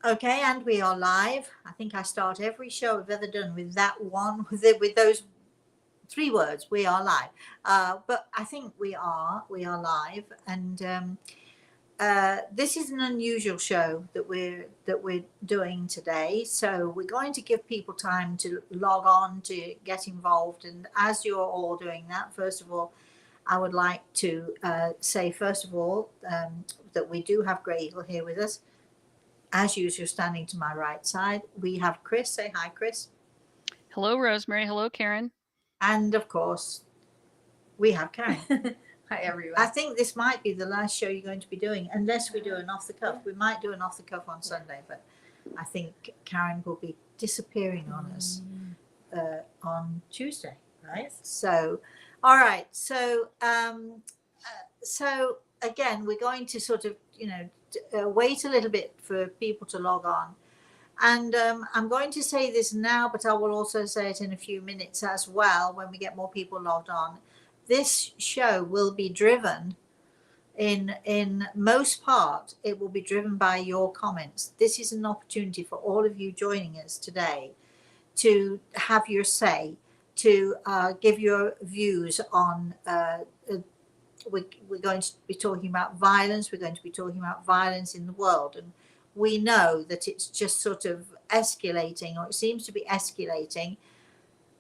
Okay, and we are live. I think I start every show I've ever done with that one, with those three words. We are live, but I think we are live, and this is an unusual show that we're doing today. So we're going to give people time to log on to get involved, and as you're all doing that, first of all, I would like to say first of all that we do have Grey Eagle here with us. As usual, standing to my right side, we have Chris. Say hi, Chris. Hello, Rosemary. Hello, Karen. And of course, we have Karen. Hi, everyone. I think this might be the last show you're going to be doing, unless we do an off the cuff. We might do an off the cuff on Sunday, but I think Karen will be disappearing on us on Tuesday, right? Yes. So, all right. So again, we're going to sort of, wait a little bit for people to log on. And I'm going to say this now, but I will also say it in a few minutes as well when we get more people logged on. This show will be driven in most part, it will be driven by your comments. This is an opportunity for all of you joining us today to have your say, to give your views on. We're going to be talking about violence. We're going to be talking about violence in the world, and we know that it's just sort of escalating, or it seems to be escalating.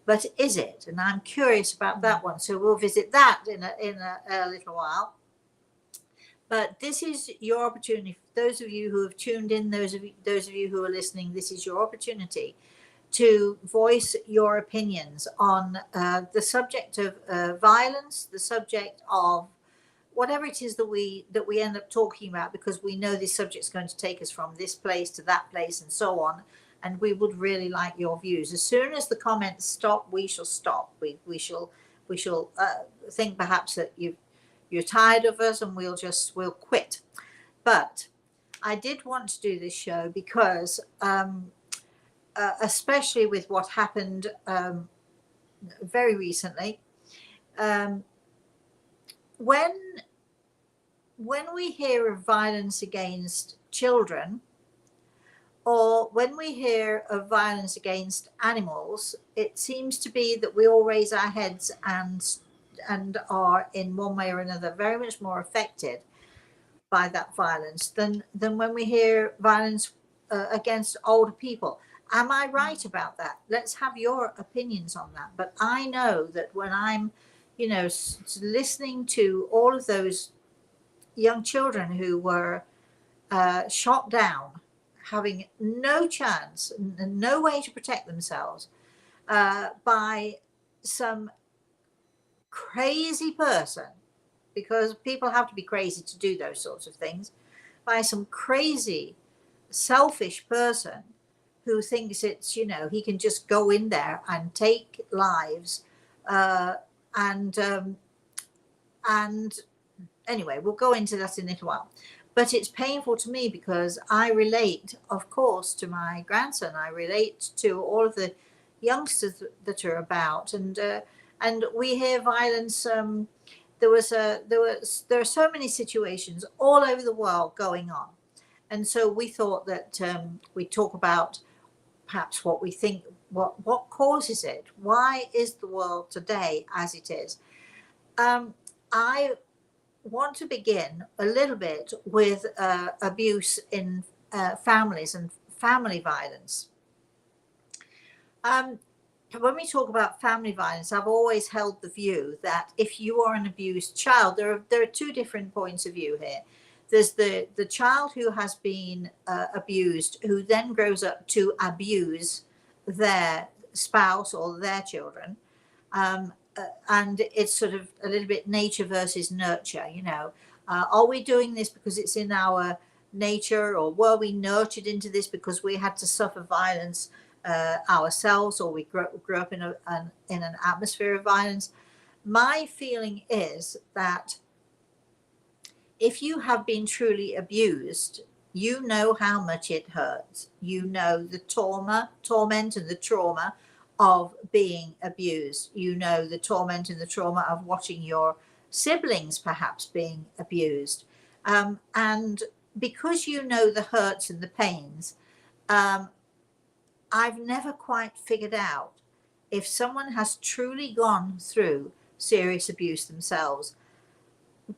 But is it? And I'm curious about that one. So we'll visit that in a little while. But this is your opportunity. Those of you who have tuned in, those of you who are listening, this is your opportunity to voice your opinions on the subject of violence, the subject of whatever it is that we end up talking about, because we know this subject is going to take us from this place to that place and so on. And we would really like your views. As soon as the comments stop, we shall stop. We shall think perhaps that you're tired of us, and we'll quit. But I did want to do this show because, especially with what happened very recently, when we hear of violence against children, or when we hear of violence against animals, it seems to be that we all raise our heads and are in one way or another very much more affected by that violence than when we hear violence against older people. Am I right about that? Let's have your opinions on that. But I know that when I'm, listening to all of those young children who were shot down, having no chance and no way to protect themselves by some crazy person, because people have to be crazy to do those sorts of things, by some crazy, selfish person who thinks it's, he can just go in there and take lives. And anyway, we'll go into that in a little while. But it's painful to me because I relate, of course, to my grandson. I relate to all of the youngsters that are about, and we hear violence. There are so many situations all over the world going on, and so we thought that we talk about perhaps what we think, what causes it. Why is the world today as it is? I want to begin a little bit with abuse in families and family violence. When we talk about family violence, I've always held the view that if you are an abused child, there are two different points of view here. There's the child who has been abused, who then grows up to abuse their spouse or their children. And it's sort of a little bit nature versus nurture, are we doing this because it's in our nature, or were we nurtured into this because we had to suffer violence ourselves, or we grew up in an atmosphere of violence? My feeling is that if you have been truly abused, you know how much it hurts. You know the torment and the trauma of being abused. You know the torment and the trauma of watching your siblings perhaps being abused. And because you know the hurts and the pains, I've never quite figured out if someone has truly gone through serious abuse themselves,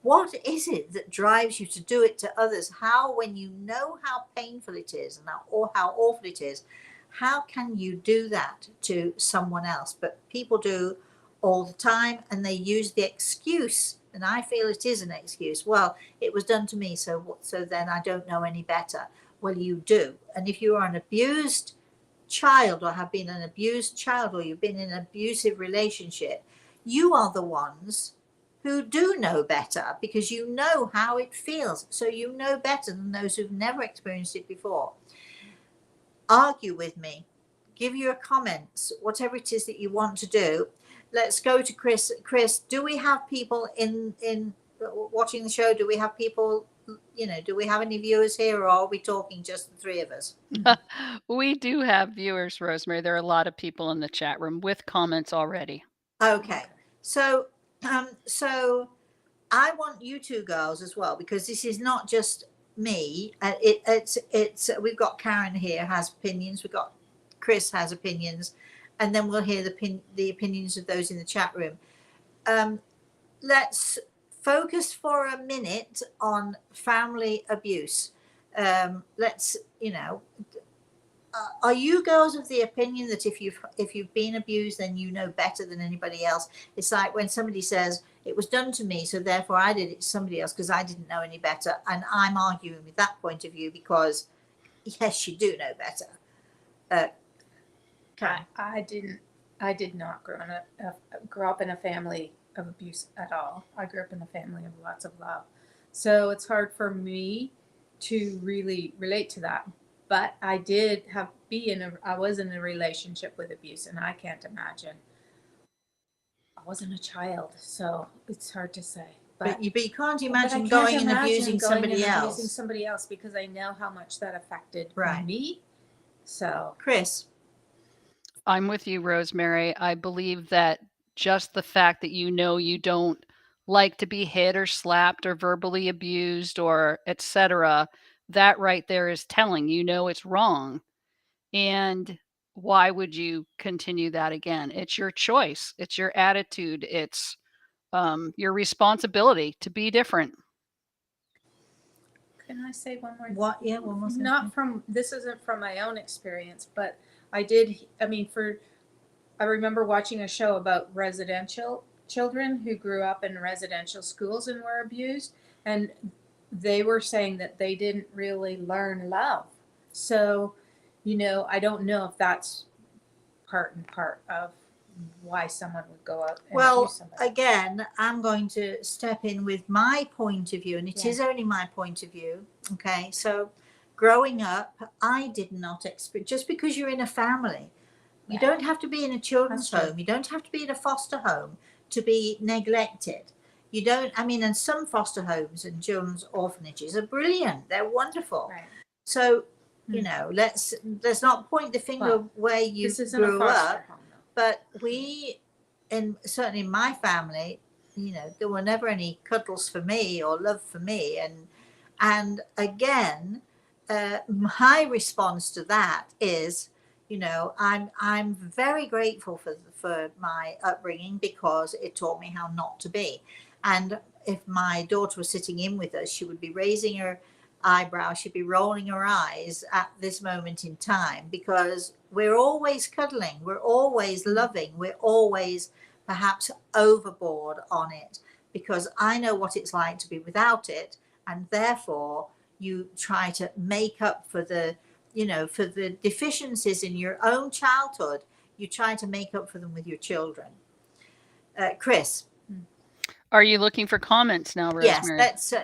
what is it that drives you to do it to others? How, when you know how painful it is and how awful it is, how can you do that to someone else? But people do all the time, and they use the excuse, and I feel it is an excuse. Well, it was done to me, so then I don't know any better. Well, you do. And if you are an abused child, or have been an abused child, or you've been in an abusive relationship, you are the ones who do know better, because you know how it feels. So you know better than those who've never experienced it before. Argue with me, give your comments, whatever it is that you want to do. Let's go to Chris. Chris, do we have people in watching the show? Do we have people, do we have any viewers here, or are we talking just the three of us? We do have viewers, Rosemary. There are a lot of people in the chat room with comments already. Okay. So I want you two girls as well, because this is not just me. It's we've got Karen here has opinions. We've got Chris has opinions, and then we'll hear the opinions of those in the chat room. Let's focus for a minute on family abuse. Let's are you girls of the opinion that if you've been abused, then you know better than anybody else? It's like when somebody says it was done to me, so therefore I did it to somebody else because I didn't know any better. And I'm arguing with that point of view, because yes, you do know better. I did not grow up in a family of abuse at all. I grew up in a family of lots of love. So it's hard for me to really relate to that. But I did I was in a relationship with abuse, and I can't imagine. I wasn't a child, so it's hard to say. But you can't imagine going and abusing somebody else. Abusing somebody else, because I know how much that affected Right. me. So, Chris. I'm with you, Rosemary. I believe that just the fact that you don't like to be hit or slapped or verbally abused or etc., that right there is telling it's wrong. And why would you continue that again? It's your choice. It's your attitude. It's your responsibility to be different. can I say one more thing? What? Yeah, one more thing. This isn't from my own experience, but I remember watching a show about residential children who grew up in residential schools and were abused, and they were saying that they didn't really learn love. So, I don't know if that's part and part of why someone would go out and abuse somebody. Again, I'm going to step in with my point of view, and it is only my point of view. Okay, so growing up, I did not expect, just because you're in a family, you don't have to be in a children's home, you don't have to be in a foster home to be neglected. You don't, and some foster homes and children's orphanages are brilliant, they're wonderful. Right. So, let's not point the finger where you grew up. Home, but certainly in my family, there were never any cuddles for me or love for me. And again, my response to that is, I'm very grateful for my upbringing, because it taught me how not to be. And if my daughter was sitting in with us, she would be raising her eyebrow, she'd be rolling her eyes at this moment in time, because we're always cuddling, we're always loving, we're always perhaps overboard on it, because I know what it's like to be without it. And therefore you try to make up for the deficiencies in your own childhood. You try to make up for them with your children. Chris. Are you looking for comments now, Rosemary? Yes, that's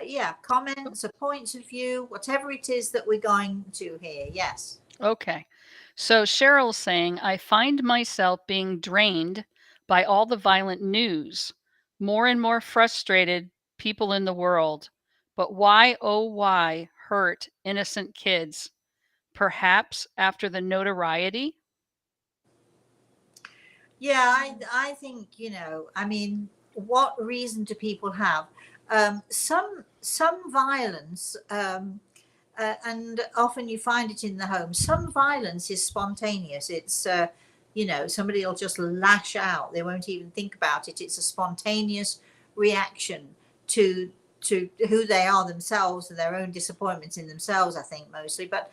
comments or points of view, whatever it is that we're going to hear. Yes. Okay. So Cheryl's saying, I find myself being drained by all the violent news, more and more frustrated people in the world. But why, oh, why hurt innocent kids? Perhaps after the notoriety? Yeah, I think, what reason do people have? Some violence and often you find it in the home. Some violence is spontaneous. It's somebody will just lash out. They won't even think about it. It's a spontaneous reaction to who they are themselves and their own disappointments in themselves, I think, mostly. But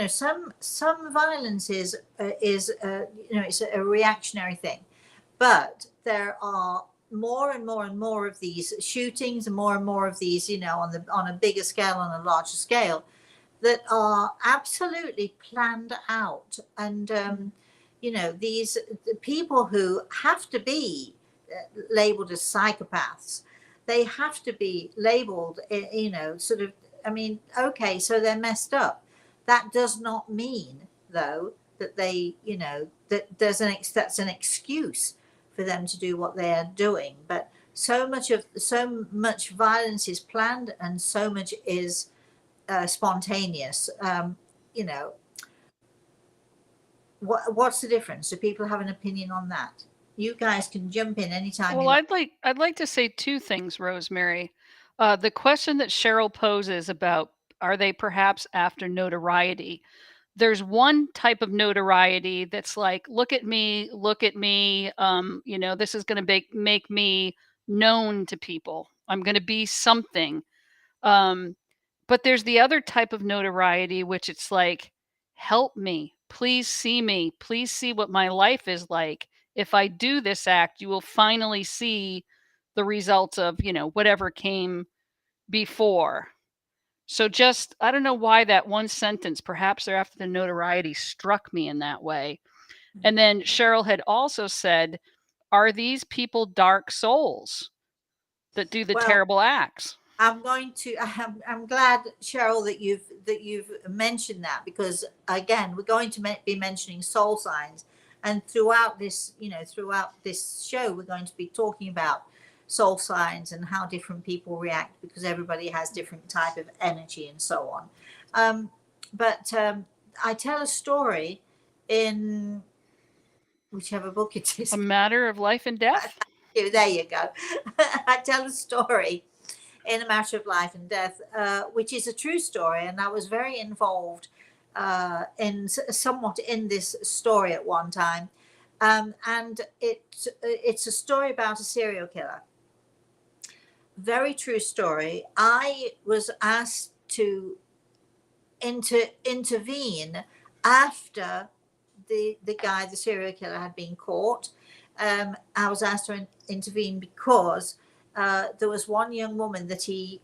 some violence is it's a reactionary thing. But there are more and more and more of these shootings, and more of these, on a bigger scale, on a larger scale, that are absolutely planned out. And these people who have to be labeled as psychopaths, they have to be labeled, sort of, I mean, okay, so they're messed up. That does not mean, though, that they, that that's an excuse for them to do what they are doing. But so much violence is planned, and so much is spontaneous. What's the difference? Do people have an opinion on that? You guys can jump in anytime you Well, like. I'd like to say two things, Rosemary. The question that Cheryl poses about, are they perhaps after notoriety? There's one type of notoriety that's like, look at me, this is going to make me known to people. I'm going to be something. But there's the other type of notoriety, which it's like, help me, please see what my life is like. If I do this act, you will finally see the results of, whatever came before. So just, I don't know why that one sentence, perhaps they're after the notoriety, struck me in that way. And then Cheryl had also said, are these people dark souls that do the Well, terrible acts? I'm glad, Cheryl, that you've mentioned that, because again, we're going to be mentioning soul signs, and throughout this show, we're going to be talking about soul signs and how different people react, because everybody has different type of energy and so on. But I tell a story in whichever book it is. A Matter of Life and Death. There you go. I tell a story in A Matter of Life and Death, which is a true story, and I was very involved somewhat in this story at one time, and it's a story about a serial killer. Very true story. I was asked to intervene after the serial killer, had been caught. I was asked to intervene because there was one young woman that he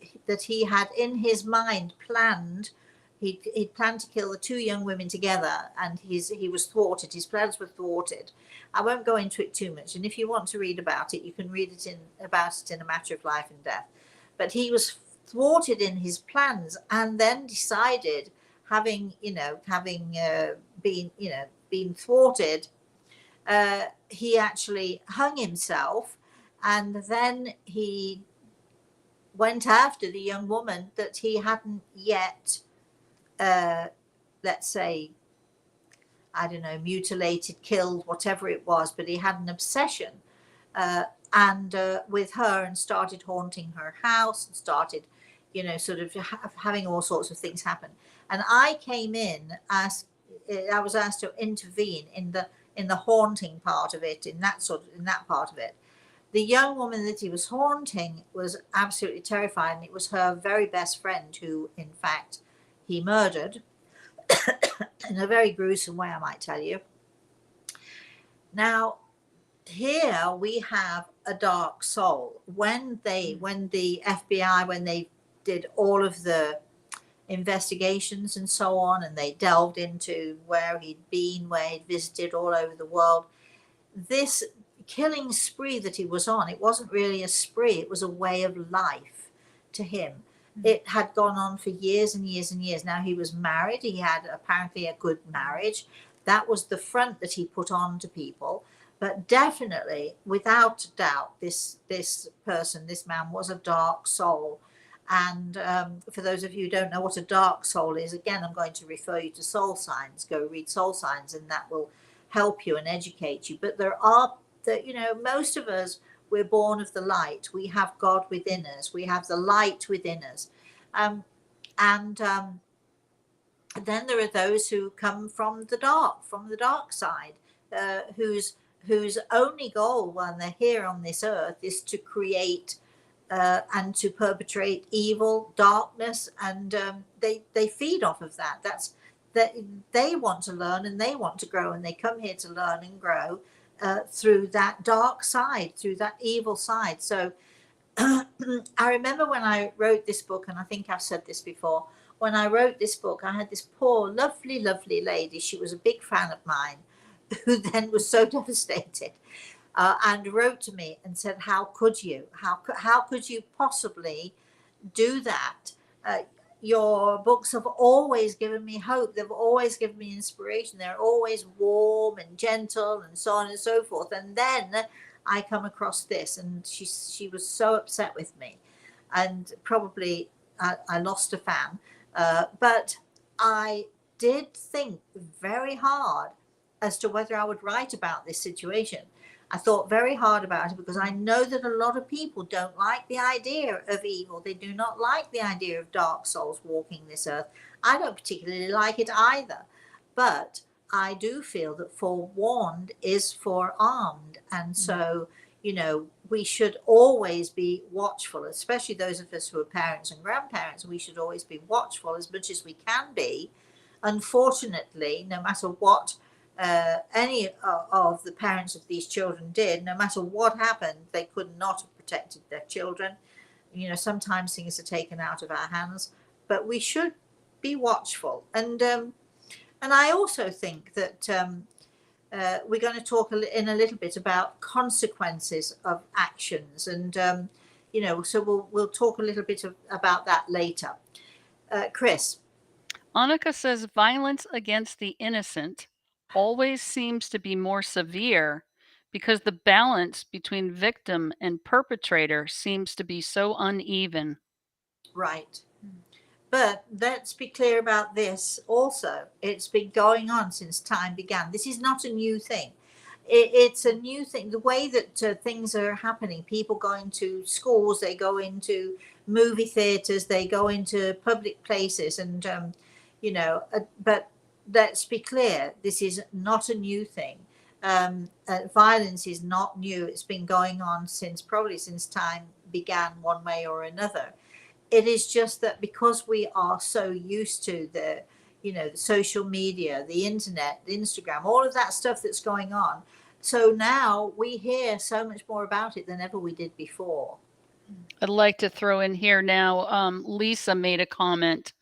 had in his mind planned. He'd planned to kill the two young women together, and he was thwarted. His plans were thwarted. I won't go into it too much, and if you want to read about it, you can read about it in A Matter of Life and Death. But he was thwarted in his plans, and then decided, having been thwarted, he actually hung himself, and then he went after the young woman that he hadn't yet, let's say, I don't know, mutilated, killed, whatever it was, but he had an obsession and with her, and started haunting her house, and started, sort of having all sorts of things happen. And I came in as I was asked to intervene in the haunting part of it, in that part of it. The young woman that he was haunting was absolutely terrified, and it was her very best friend who, in fact, he murdered in a very gruesome way, I might tell you. Now, here we have a dark soul. When the FBI, when they did all of the investigations and so on, and they delved into where he'd been, where he'd visited all over the world, this killing spree that he was on, it wasn't really a spree, it was a way of life to him. It had gone on for years and years and years. Now, he was married. He had apparently a good marriage. That was the front that he put on to people. But definitely, without doubt, this person, this man, was a dark soul. And for those of you who don't know what a dark soul is, again, I'm going to refer you to soul signs. Go read soul signs, and that will help you and educate you. But most of us, we're born of the light. We have God within us. We have the light within us. then there are those who come from the dark side, whose only goal when they're here on this earth is to create and to perpetrate evil, darkness, and they feed off of that. That's that they want to learn and they want to grow, and they come here to learn and grow through that dark side, through that evil side. So I remember when I wrote this book, and I think I've said this before. When I wrote this book, I had this poor, lovely, lovely lady. She was a big fan of mine, who then was so devastated and wrote to me and said, "How could you? How could you possibly do that? Your books have always given me hope. They've always given me inspiration. They're always warm and gentle and so on and so forth. And then I come across this," and she was so upset with me, and probably I lost a fan. But I did think very hard as to whether I would write about this situation. I thought very hard about it because I know that a lot of people don't like the idea of evil. They do not like the idea of dark souls walking this earth. I don't particularly like it either. But I do feel that forewarned is forearmed. And so, we should always be watchful, especially those of us who are parents and grandparents. We should always be watchful as much as we can be. Unfortunately, no matter what any of the parents of these children did, no matter what happened, they could not have protected their children. Sometimes things are taken out of our hands, but we should be watchful. And I also think that we're going to talk in a little bit about consequences of actions, and so we'll talk a little bit about that later. Chris. Annika says violence against the innocent always seems to be more severe because the balance between victim and perpetrator seems to be so uneven. Right. But let's be clear about this also. It's been going on since time began. This is not a new thing. It's a new thing. The way that things are happening, people go into schools, they go into movie theaters, they go into public places, and but let's be clear, this is not a new thing. Violence is not new. It's been going on probably since time began, one way or another. It is just that because we are so used to the social media, the internet, the Instagram, all of that stuff that's going on, so now we hear so much more about it than ever we did before. I'd like to throw in here now, Lisa made a comment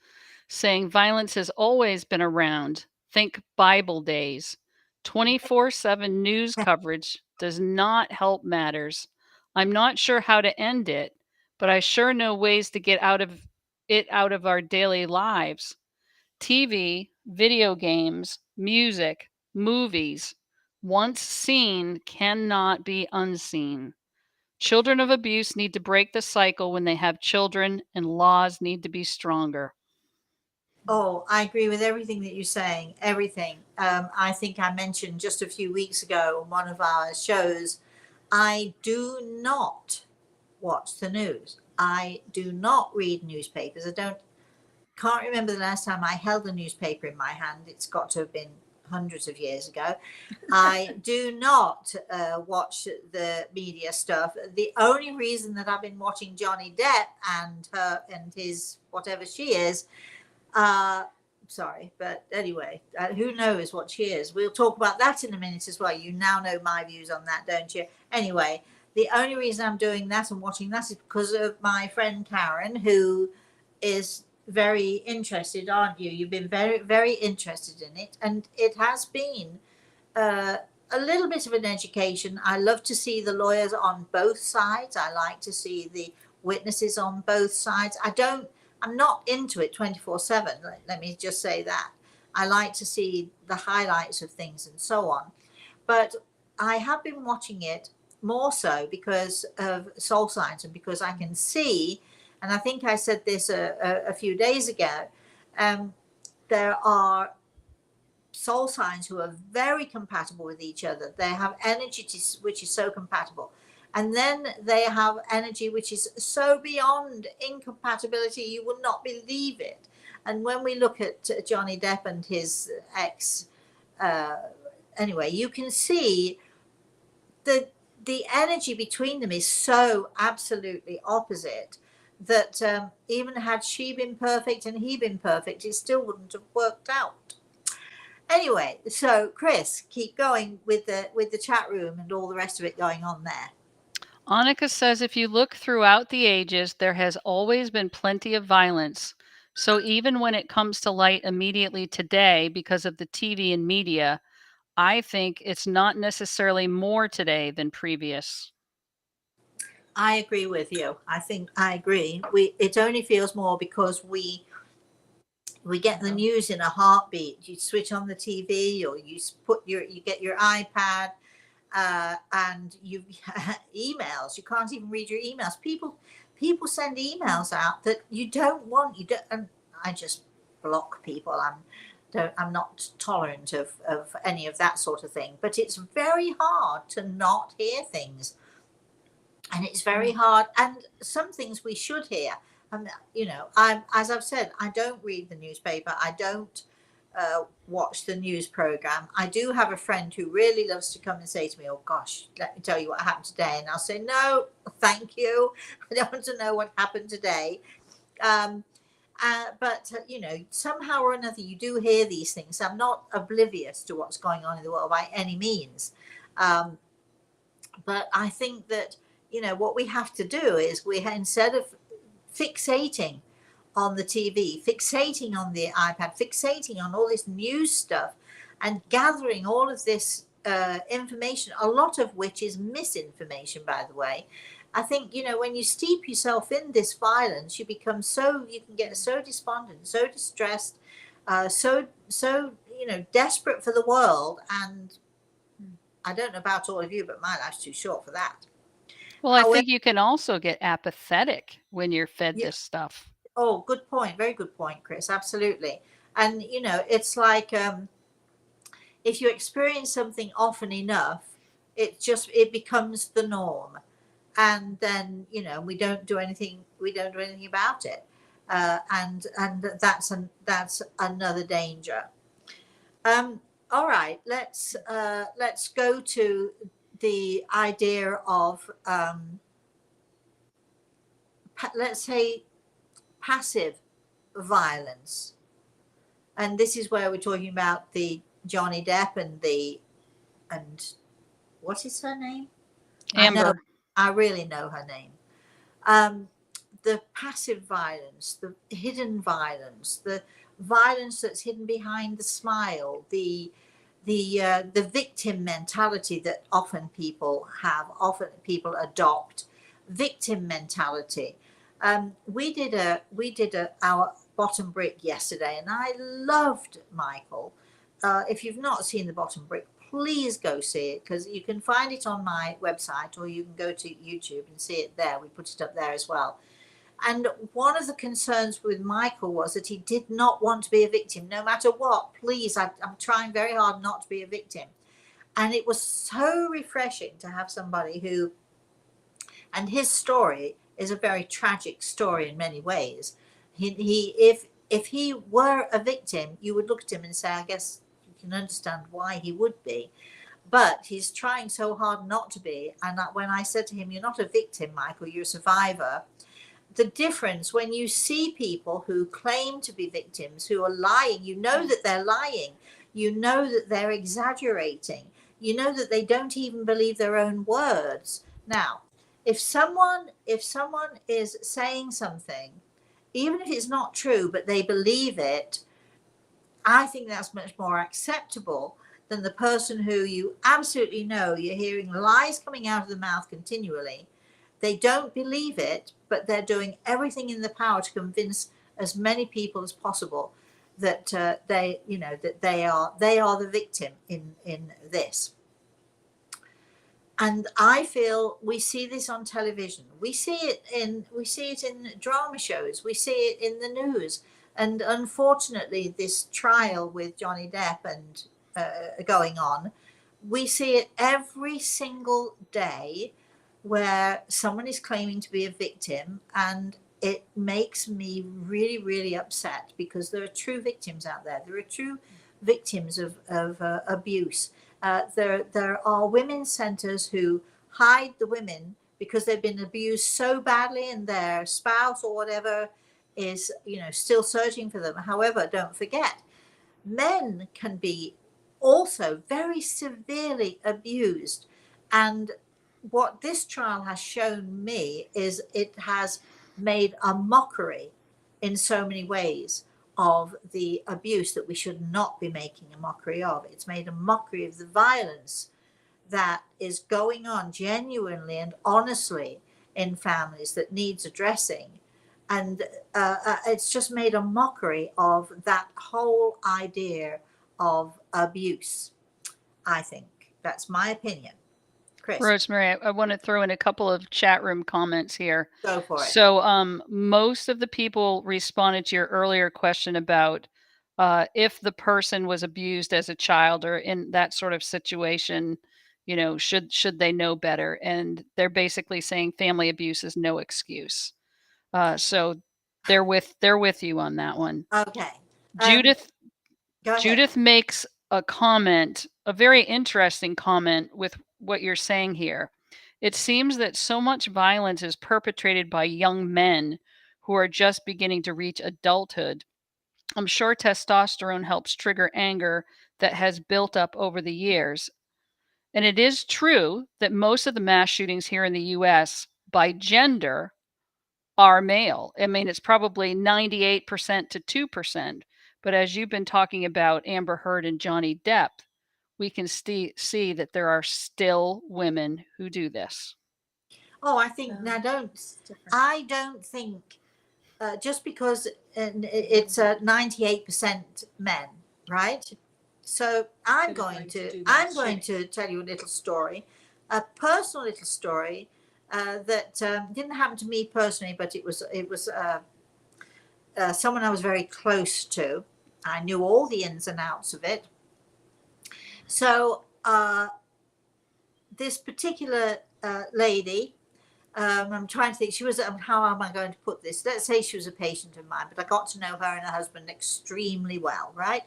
saying violence has always been around. Think Bible days. 24/7 news coverage does not help matters. I'm not sure how to end it, but I sure know ways to get out of our daily lives. TV, video games, music, movies, once seen cannot be unseen. Children of abuse need to break the cycle when they have children, and laws need to be stronger. Oh, I agree with everything that you're saying. Everything. I think I mentioned just a few weeks ago on one of our shows, I do not watch the news. I do not read newspapers. Can't remember the last time I held a newspaper in my hand. It's got to have been hundreds of years ago. I do not watch the media stuff. The only reason that I've been watching Johnny Depp and her and his whatever she is, sorry, but anyway, who knows what she is? We'll talk about that in a minute as well. You now know my views on that, don't you? Anyway, the only reason I'm doing that and watching that is because of my friend Karen, who is very interested, aren't you? You've been very, very interested in it, and it has been a little bit of an education. I love to see the lawyers on both sides. I like to see the witnesses on both sides. I'm not into it 24/7. Let me just say that. I like to see the highlights of things and so on. But I have been watching it more so because of soul science, and because I can see, and I think I said this a few days ago, there are soul signs who are very compatible with each other. They have energy which is so compatible. And then they have energy which is so beyond incompatibility, you will not believe it. And when we look at Johnny Depp and his ex, anyway, you can see the energy between them is so absolutely opposite that even had she been perfect and he been perfect, it still wouldn't have worked out. Anyway, so Chris, keep going with the chat room and all the rest of it going on there. Annika says, if you look throughout the ages, there has always been plenty of violence. So even when it comes to light immediately today because of the TV and media, I think it's not necessarily more today than previous. I agree with you. I agree. It only feels more because we get the news in a heartbeat. You switch on the TV or you get your iPad, and you emails. You can't even read your emails. People send emails out that you don't want. You don't. And I just block people. I'm not tolerant of any of that sort of thing. But it's very hard to not hear things, and it's very hard. And some things we should hear. And as I've said, I don't read the newspaper. I don't watch the news program. I do have a friend who really loves to come and say to me, "Oh gosh, let me tell you what happened today," and I'll say, "No, thank you. I don't want to know what happened today." But somehow or another, you do hear these things. I'm not oblivious to what's going on in the world by any means, but I think that what we have to do is instead of fixating on the TV, fixating on the iPad, fixating on all this news stuff and gathering all of this information, a lot of which is misinformation, by the way. I think, when you steep yourself in this violence, you can get so despondent, so distressed, so desperate for the world. And I don't know about all of you, but my life's too short for that. Well, I think you can also get apathetic when you're fed this stuff. Oh, good point. Very good point, Chris. Absolutely. And, it's like if you experience something often enough, it becomes the norm. And then, we don't do anything about it. And that's another danger. All right, let's go to the idea of, let's say, passive violence. And this is where we're talking about the Johnny Depp and what is her name? Amber. I really know her name. The passive violence, the hidden violence, the violence that's hidden behind the smile, the victim mentality that often people adopt. Victim mentality. We did our bottom brick yesterday, and I loved Michael. If you've not seen the bottom brick, please go see it, because you can find it on my website, or you can go to YouTube and see it there. We put it up there as well. And one of the concerns with Michael was that he did not want to be a victim, no matter what. Please, I'm trying very hard not to be a victim. And it was so refreshing to have somebody who, and his story is a very tragic story in many ways. If he were a victim, you would look at him and say, I guess you can understand why he would be. But he's trying so hard not to be. And when I said to him, you're not a victim, Michael, you're a survivor. The difference when you see people who claim to be victims, who are lying, you know that they're lying, you know that they're exaggerating, you know that they don't even believe their own words. Now, if someone is saying something, even if it's not true, but they believe it, I think that's much more acceptable than the person who you absolutely know you're hearing lies coming out of the mouth continually. They don't believe it, but they're doing everything in their power to convince as many people as possible that they are the victim in this. And I feel we see this on television. We see it in drama shows. We see it in the news. And unfortunately, this trial with Johnny Depp and going on, we see it every single day, where someone is claiming to be a victim, and it makes me really, really upset, because there are true victims out there. There are true victims of abuse. There are women's centers who hide the women because they've been abused so badly, and their spouse or whatever is, still searching for them. However, don't forget, men can be also very severely abused. And what this trial has shown me is it has made a mockery in so many ways of the abuse that we should not be making a mockery of. It's made a mockery of the violence that is going on genuinely and honestly in families that needs addressing. And it's just made a mockery of that whole idea of abuse. I think that's my opinion. Chris, Rosemary, I want to throw in a couple of chat room comments here. go for it. So, most of the people responded to your earlier question about if the person was abused as a child or in that sort of situation, should they know better? And they're basically saying family abuse is no excuse. So they're with you on that one. Okay. Judith Go ahead. Judith makes a comment, a very interesting comment with what you're saying here. It seems that so much violence is perpetrated by young men who are just beginning to reach adulthood. I'm sure testosterone helps trigger anger that has built up over the years. And it is true that most of the mass shootings here in the US by gender are male. I mean, it's probably 98% to 2%. But as you've been talking about Amber Heard and Johnny Depp, we can see that there are still women who do this. Oh, I think It's different. I don't think just because it's 98% men, right? So I'm going to tell you a little story, a personal little story that didn't happen to me personally, but it was someone I was very close to. I knew all the ins and outs of it. So this particular lady, I'm trying to think, she was, how am I going to put this? Let's say she was a patient of mine, but I got to know her and her husband extremely well, right?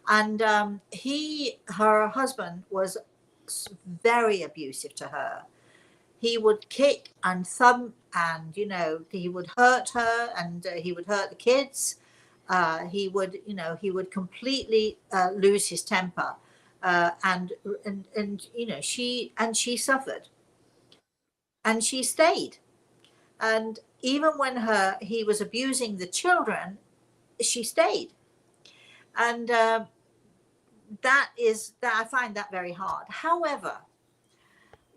And her husband was very abusive to her. He would kick and thump, and he would hurt her, and he would hurt the kids. He would completely lose his temper, and she suffered, and she stayed. And even when he was abusing the children, she stayed. And that I find that very hard. However,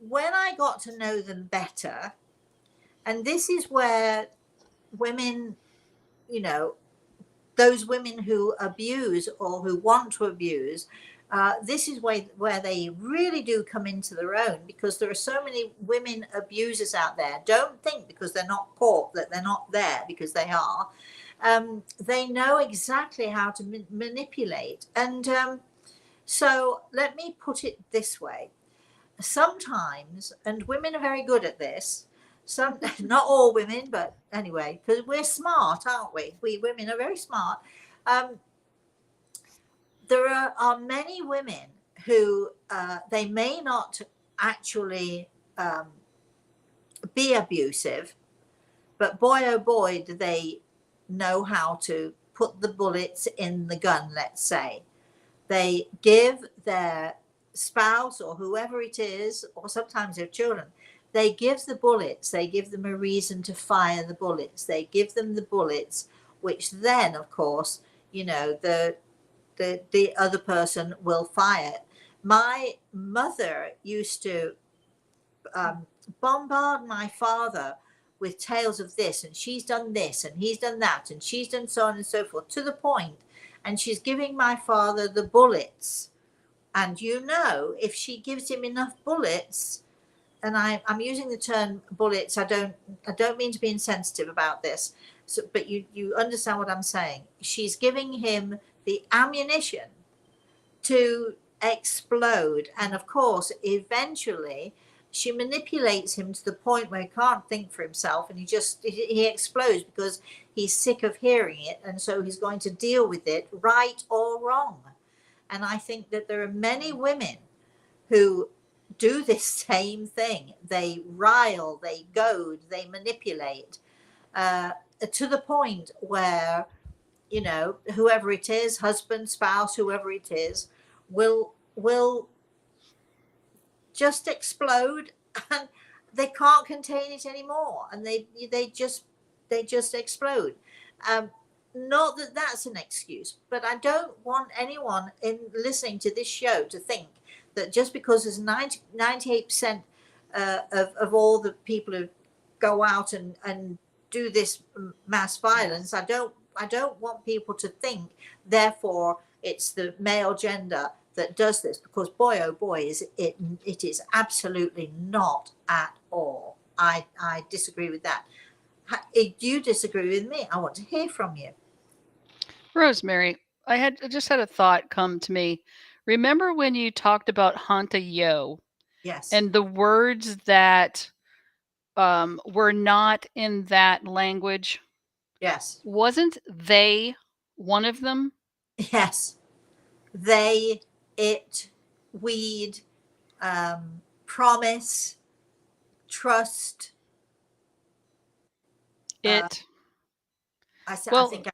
when I got to know them better, and this is where women, those women who abuse or who want to abuse, this is where they really do come into their own, because there are so many women abusers out there. Don't think because they're not caught that they're not there, because they are. They know exactly how to manipulate. And so let me put it this way. Sometimes, and women are very good at this, not all women, but anyway, because we're smart, aren't we? We women are very smart. There are many women who they may not actually be abusive, but boy, oh boy, do they know how to put the bullets in the gun, let's say. They give their spouse or whoever it is, or sometimes their children, they give the bullets, they give them a reason to fire the bullets. They give them the bullets, which then, of course, the other person will fire. My mother used to bombard my father with tales of this, and she's done this, and he's done that, and she's done so on and so forth, to the point, and she's giving my father the bullets. And if she gives him enough bullets, and I'm using the term bullets, I don't mean to be insensitive about this, but you understand what I'm saying. She's giving him the ammunition to explode, and of course, eventually, she manipulates him to the point where he can't think for himself, and he explodes because he's sick of hearing it, and so he's going to deal with it, right or wrong. And I think that there are many women who do this same thing. They rile, they goad, they manipulate, to the point where, you know, whoever it is, husband, spouse, whoever it is, will just explode, and they can't contain it anymore, and they just explode. Um, Not that that's an excuse, but I don't want anyone in listening to this show to think that just because there's 98% of all the people who go out and do this mass violence, I don't want people to think therefore it's the male gender that does this, because boy oh boy it is absolutely not at all. I disagree with that. If you disagree with me, I want to hear from you. Rosemary, I just had a thought come to me. Remember when you talked about Hanta Yo Yes. and the words that were not in that language? Yes. Wasn't they one of them? Yes. They, it, weed, promise, trust. It. I said. Well, I think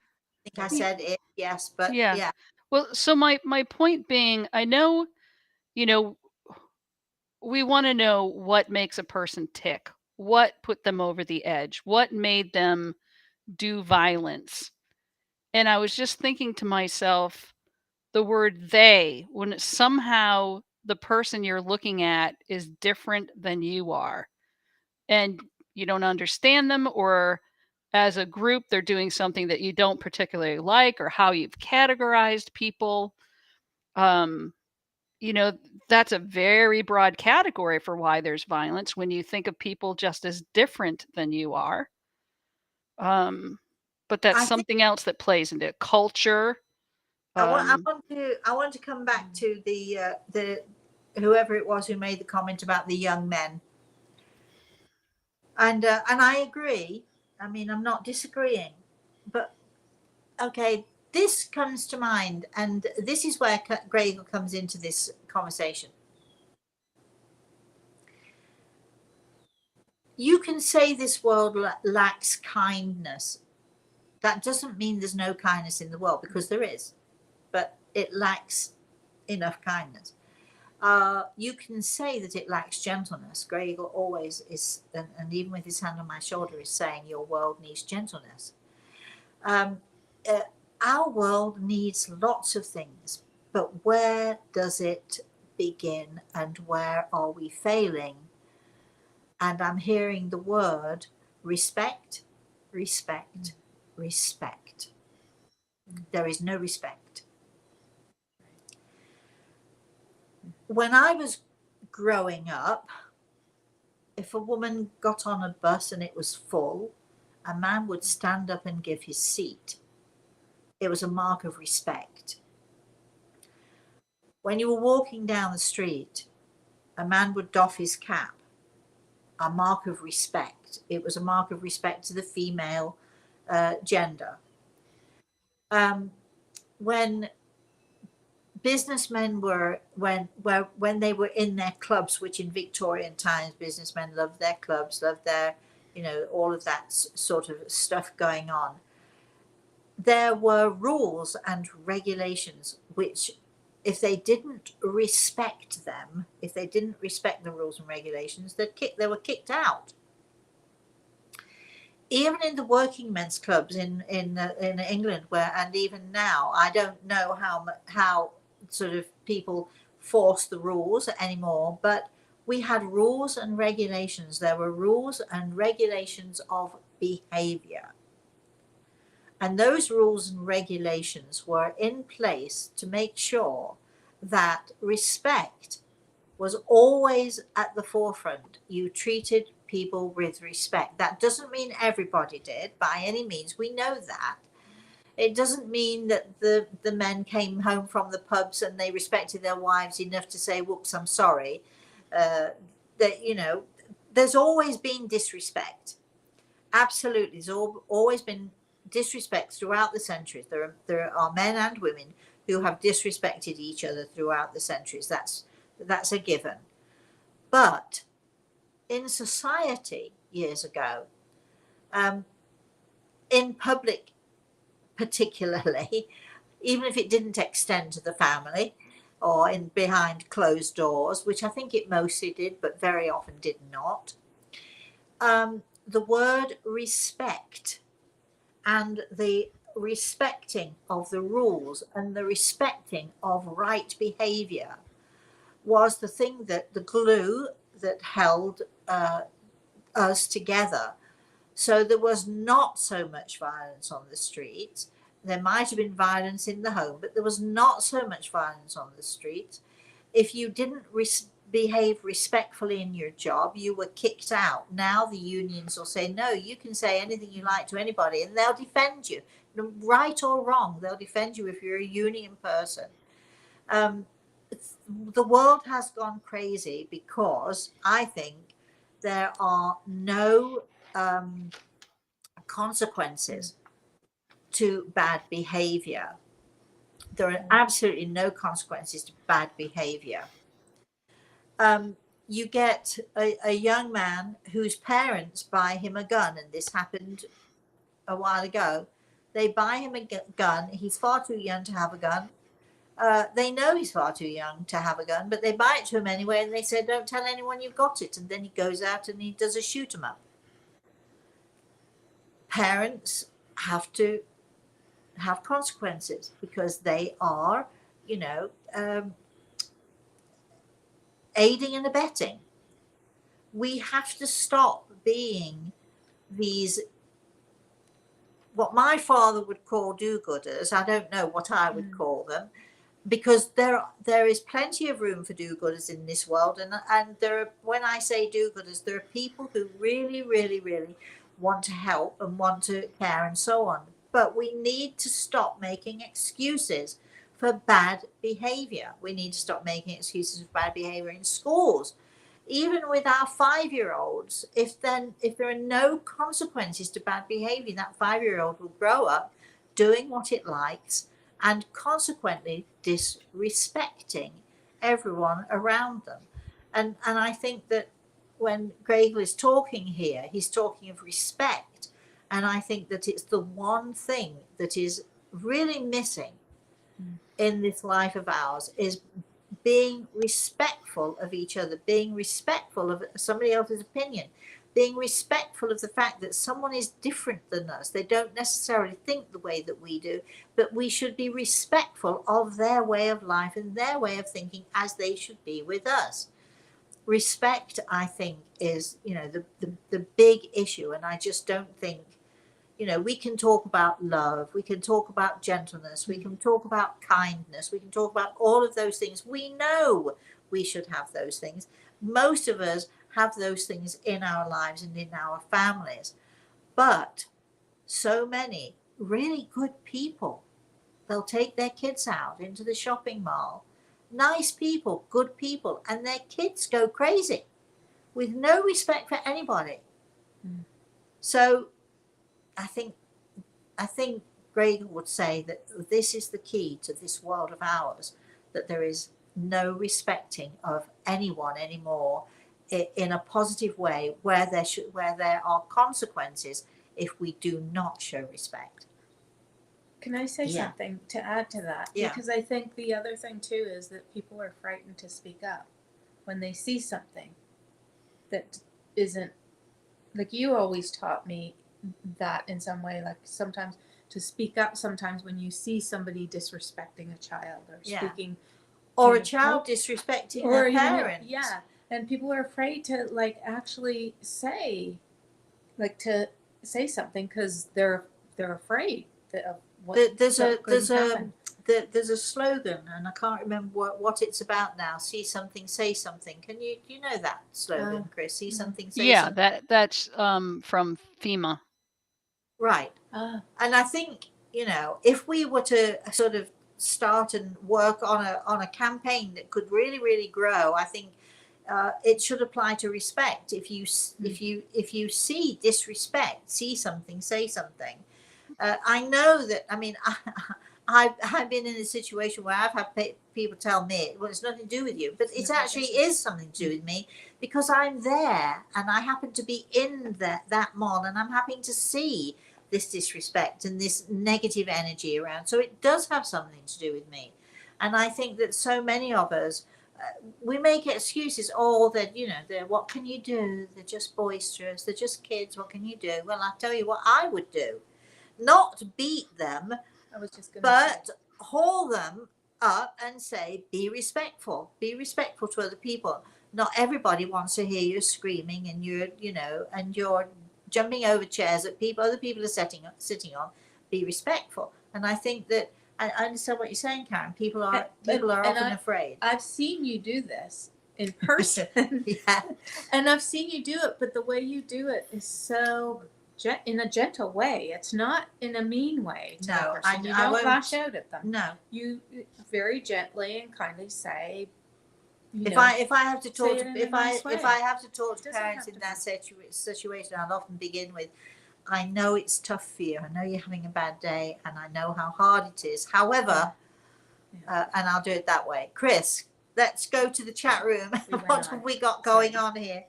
I said it. Yes, but yeah. yeah. Well, so my point being, I know, you know, we want to know what makes a person tick, what put them over the edge, what made them do violence. And I was just thinking to myself, the word they, when somehow the person you're looking at is different than you are, and you don't understand them, or as a group, they're doing something that you don't particularly like, or how you've categorized people. Um, you know, that's a very broad category for why there's violence when you think of people just as different than you are. But that's I think something else that plays into culture. Um, I want to come back to the whoever it was who made the comment about the young men, and I agree. I mean, I'm not disagreeing, but okay, this comes to mind, and this is where Gregor comes into this conversation. You can say this world lacks kindness. That doesn't mean there's no kindness in the world, because there is, but it lacks enough kindness. You can say that it lacks gentleness. Gregor always is, and even with his hand on my shoulder, is saying your world needs gentleness. Um, uh, our world needs lots of things, but where does it begin, and where are we failing? And I'm hearing the word respect, respect, respect. There is no respect. When I was growing up, if a woman got on a bus and it was full, a man would stand up and give his seat. It was a mark of respect. When you were walking down the street, a man would doff his cap, a mark of respect. It was a mark of respect to the female gender. When businessmen were when they were in their clubs, which in Victorian times businessmen loved their clubs, loved their, you know, all of that sort of stuff going on, there were rules and regulations which, if they didn't respect them, if they didn't respect the rules and regulations, they were kicked out. Even in the working men's clubs in England, where, and even now, I don't know how sort of people force the rules anymore, but we had rules and regulations. There were rules and regulations of behavior. And those rules and regulations were in place to make sure that respect was always at the forefront. You treated people with respect. That doesn't mean everybody did, by any means. We know that. It doesn't mean that the men came home from the pubs and they respected their wives enough to say, whoops, I'm sorry. that, there's always been disrespect. Absolutely. There's always been disrespect throughout the centuries. There are men and women who have disrespected each other throughout the centuries. That's a given. But in society years ago, in public particularly, even if it didn't extend to the family or in behind closed doors, which I think it mostly did, but very often did not, the word respect and the respecting of the rules and the respecting of right behavior was the thing, that the glue that held us together. So there was not so much violence on the streets. There might have been violence in the home, but there was not so much violence on the streets. If you didn't behave respectfully in your job, you were kicked out. Now the unions will say, no, you can say anything you like to anybody, and they'll defend you. Right or wrong, they'll defend you if you're a union person. The world has gone crazy because I think there are no consequences to bad behavior. There are absolutely no consequences to bad behavior. You get a young man whose parents buy him a gun, and this happened a while ago. They buy him a gun. He's far too young to have a gun. They know he's far too young to have a gun, but they buy it to him anyway, and they say, don't tell anyone you've got it. And then he goes out and he does a shoot 'em up. Parents have to have consequences because they are, aiding and abetting. We have to stop being these, what my father would call do-gooders. I don't know what I would call them, because there is plenty of room for do-gooders in this world, and there are, when I say do-gooders, there are people who really, really, really want to help and want to care and so on. But we need to stop making excuses for bad behavior. We need to stop making excuses for bad behavior in schools. Even with our 5-year-olds, if there are no consequences to bad behavior, that 5-year-old will grow up doing what it likes and consequently disrespecting everyone around them. And I think that when Gregor is talking here, he's talking of respect. And I think that it's the one thing that is really missing in this life of ours, is being respectful of each other, being respectful of somebody else's opinion, being respectful of the fact that someone is different than us. They don't necessarily think the way that we do, but we should be respectful of their way of life and their way of thinking as they should be with us. Respect, I think, is, the big issue. And I just don't think, we can talk about love, we can talk about gentleness, we can talk about kindness, we can talk about all of those things. We know we should have those things. Most of us have those things in our lives and in our families. But so many really good people, they'll take their kids out into the shopping mall. Nice people, good people, and their kids go crazy with no respect for anybody. So I think Gregor would say that this is the key to this world of ours, that there is no respecting of anyone anymore in a positive way, where there are consequences if we do not show respect. Can I say something to add to that? Yeah. Because I think the other thing too is that people are frightened to speak up when they see something that isn't, like you always taught me that in some way, like sometimes to speak up sometimes when you see somebody disrespecting a child or speaking, or a child disrespecting their parents. And people are afraid to actually say something because they're afraid of what there's a slogan, and I can't remember what it's about now. See something, say something. Do you know that slogan, Chris? See something, say something. Yeah, that's from FEMA. Right. And I think, if we were to sort of start and work on a campaign that could really, really grow, I think, it should apply to respect. If you see disrespect, see something, say something. I know that. I mean, I've been in a situation where I've had people tell me, well, it's nothing to do with you, but it actually is something to do with me, because I'm there and I happen to be in that mall, and I'm having to see this disrespect and this negative energy around. So it does have something to do with me. And I think that so many of us, we make excuses. Oh, that, you know, what can you do? They're just boisterous. They're just kids. What can you do? Well, I'll tell you what I would do. Not beat them, I was just going to but say. haul them up and say, be respectful. Be respectful to other people. Not everybody wants to hear you screaming and you're jumping over chairs that other people are sitting on. Be respectful. And I think that I understand what you're saying, Karen. People are often afraid. I've seen you do this in person. Yeah. And I've seen you do it, but the way you do it is so in a gentle way. It's not in a mean way to No, the person. You I don't won't. lash out at them. No. You very gently and kindly say, If I have to talk say to it in a nice way. if I have to talk to Doesn't parents have in to that situation, I'll often begin with, I know it's tough for you. I know you're having a bad day, and I know how hard it is. However, and I'll do it that way. Chris, let's go to the chat room. What have we got going on here?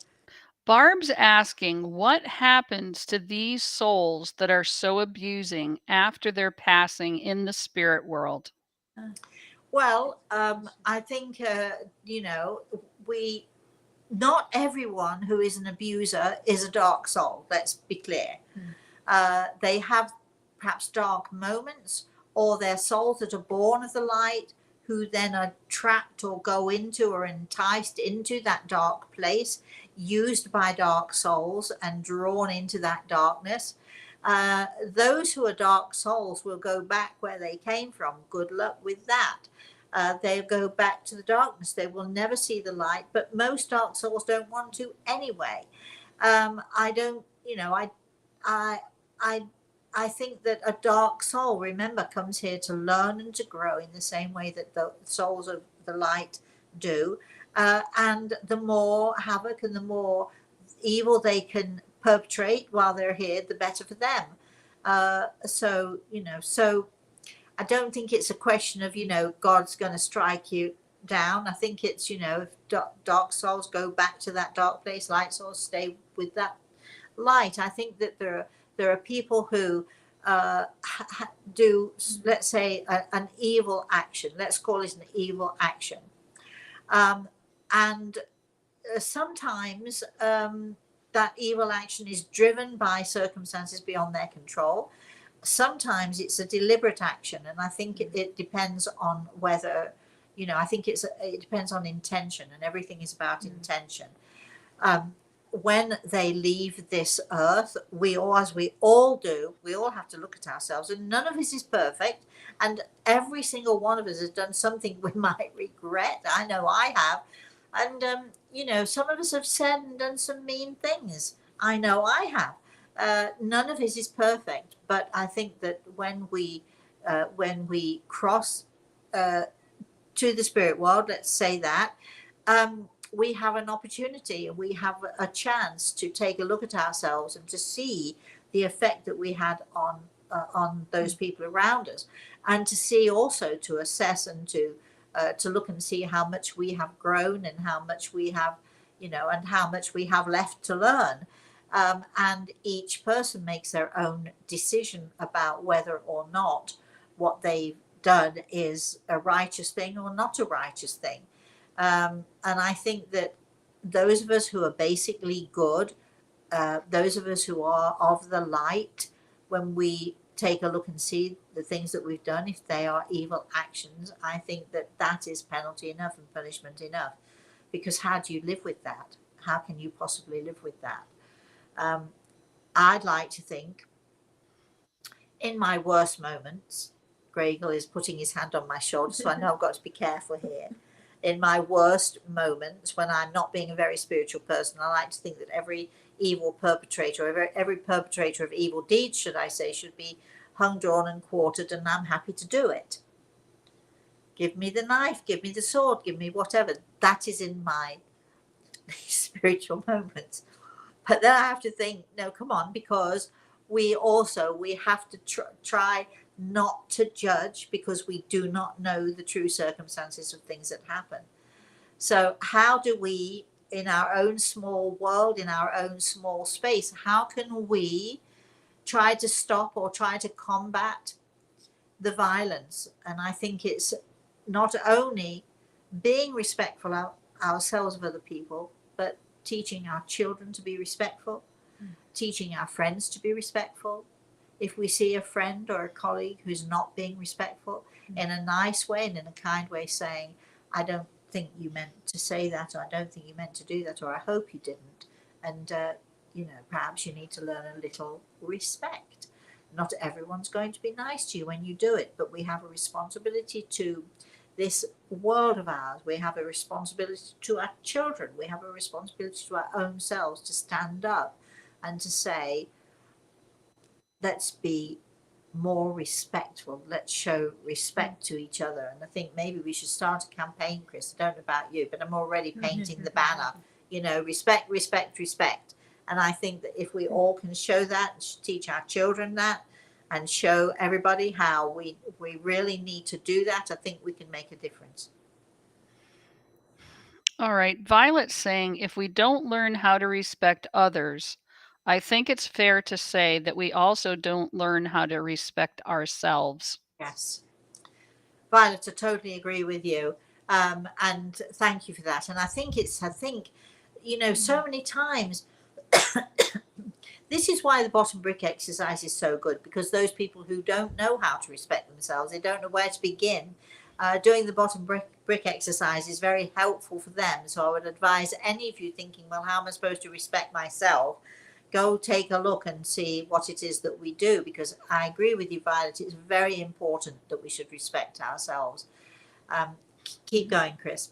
Barb's asking, what happens to these souls that are so abusing after their passing in the spirit world? Well, I think, not everyone who is an abuser is a dark soul. Let's be clear. They have perhaps dark moments, or their souls that are born of the light, who then are trapped or go into or enticed into that dark place, used by dark souls and drawn into that darkness. Those who are dark souls will go back where they came from. Good luck with that. They'll go back to the darkness. They will never see the light, but most dark souls don't want to anyway. I don't, I think that a dark soul, remember, comes here to learn and to grow in the same way that the souls of the light do. And the more havoc and the more evil they can perpetrate while they're here, the better for them. So I don't think it's a question of, God's going to strike you down. I think it's, if dark souls go back to that dark place, light souls stay with that light. I think that there are people who do, let's say, an evil action. Let's call it an evil action. And sometimes that evil action is driven by circumstances beyond their control. Sometimes it's a deliberate action, and I think it depends on whether, I think it depends on intention, and everything is about intention. When they leave this earth, as we all do, we all have to look at ourselves, and none of us is perfect, and every single one of us has done something we might regret. I know I have. And some of us have said and done some mean things. I know I have. None of it is perfect, but I think that when we cross to the spirit world, let's say that, we have an opportunity, and we have a chance to take a look at ourselves and to see the effect that we had on those people around us, and to see also, to assess and to look and see how much we have grown and how much we have, and how much we have left to learn. And each person makes their own decision about whether or not what they've done is a righteous thing or not a righteous thing. And I think that those of us who are basically good, those of us who are of the light, when we take a look and see the things that we've done, if they are evil actions, I think that is penalty enough and punishment enough. Because how do you live with that? How can you possibly live with that? I'd like to think, in my worst moments, Gregor is putting his hand on my shoulder, so I know I've got to be careful here. In my worst moments, when I'm not being a very spiritual person, I like to think that every evil perpetrator, or every perpetrator of evil deeds, should I say, should be hung, drawn and quartered, and I'm happy to do it. Give me the knife, give me the sword, give me whatever. That is in my these spiritual moments. But then I have to think, no, come on, because we have to try not to judge, because we do not know the true circumstances of things that happen. So how do we, in our own small world, in our own small space, how can we try to stop or try to combat the violence? And I think it's not only being respectful ourselves of other people, but teaching our children to be respectful, teaching our friends to be respectful. If we see a friend or a colleague who's not being respectful, in a nice way and in a kind way, saying, I don't think you meant to say that, or I don't think you meant to do that, or I hope you didn't. And, perhaps you need to learn a little respect. Not everyone's going to be nice to you when you do it, but we have a responsibility to this world of ours. We have a responsibility to our children. We have a responsibility to our own selves to stand up and to say, let's be more respectful. Let's show respect to each other. And I think maybe we should start a campaign, Chris. I don't know about you, but I'm already painting the banner, respect, respect, respect. And I think that if we all can show that, teach our children that, and show everybody how we really need to do that, I think we can make a difference. All right. Violet's saying, if we don't learn how to respect others, I think it's fair to say that we also don't learn how to respect ourselves. Yes. Violet, I totally agree with you. And thank you for that. And I think so many times, this is why the bottom brick exercise is so good, because those people who don't know how to respect themselves, they don't know where to begin. Doing the bottom brick exercise is very helpful for them. So I would advise any of you thinking, well, how am I supposed to respect myself? Go take a look and see what it is that we do, because I agree with you, Violet. It's very important that we should respect ourselves. Keep going, Chris.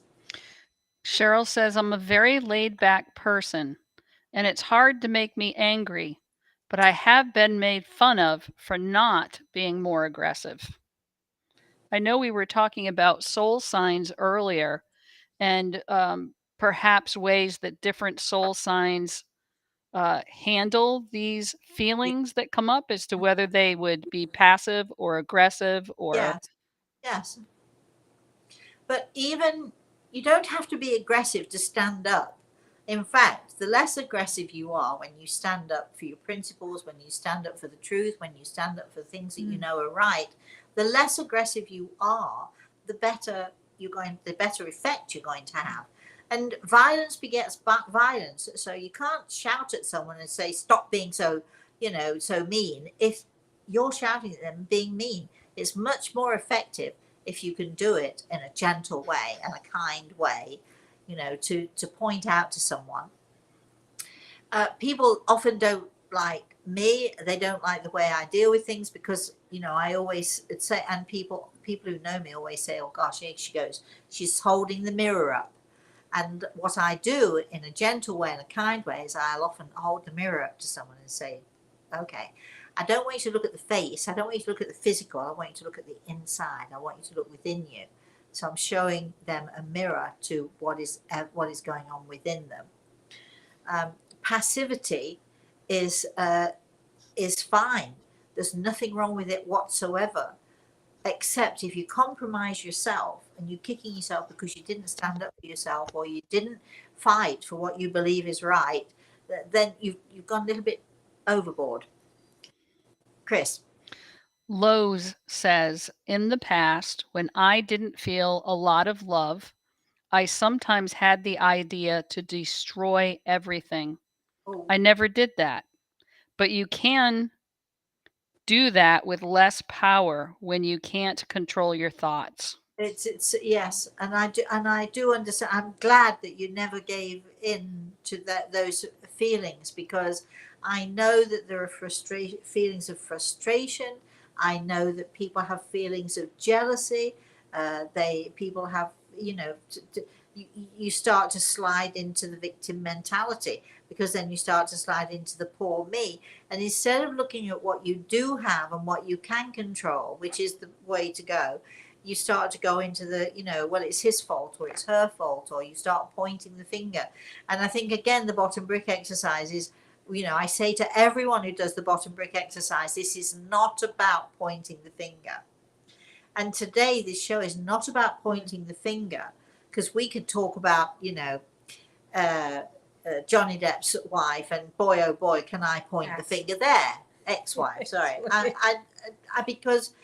Cheryl says, I'm a very laid back person, and it's hard to make me angry, but I have been made fun of for not being more aggressive. I know we were talking about soul signs earlier, and perhaps ways that different soul signs handle these feelings that come up as to whether they would be passive or aggressive or. Yes. But even you don't have to be aggressive to stand up. In fact, the less aggressive you are when you stand up for your principles, when you stand up for the truth, when you stand up for things that you know are right, the less aggressive you are, the better effect you're going to have. And violence begets violence. So you can't shout at someone and say, stop being so mean. If you're shouting at them being mean, it's much more effective if you can do it in a gentle way and a kind way, to point out to someone. People often don't like me. They don't like the way I deal with things, because, I always say, and people who know me always say, oh gosh, here she goes. She's holding the mirror up. And what I do in a gentle way and a kind way is I'll often hold the mirror up to someone and say, okay, I don't want you to look at the face. I don't want you to look at the physical. I want you to look at the inside. I want you to look within you. So I'm showing them a mirror to what is going on within them. Passivity is fine. There's nothing wrong with it whatsoever, except if you compromise yourself and you're kicking yourself because you didn't stand up for yourself, or you didn't fight for what you believe is right, then you've gone a little bit overboard. Chris. Lowe's says, in the past, when I didn't feel a lot of love, I sometimes had the idea to destroy everything. Oh. I never did that. But you can do that with less power when you can't control your thoughts. It's yes, and I do understand. I'm glad that you never gave in to those feelings, because I know that there are feelings of frustration. I know that people have feelings of jealousy. People have, you start to slide into the victim mentality, because then you start to slide into the poor me. And instead of looking at what you do have and what you can control, which is the way to go, you start to go into the, well, it's his fault or it's her fault, or you start pointing the finger. And I think, again, the bottom brick exercise is, I say to everyone who does the bottom brick exercise, this is not about pointing the finger. And today, this show is not about pointing the finger, because we could talk about, Johnny Depp's wife, and boy, oh boy, can I point the finger there. Ex-wife, sorry. Because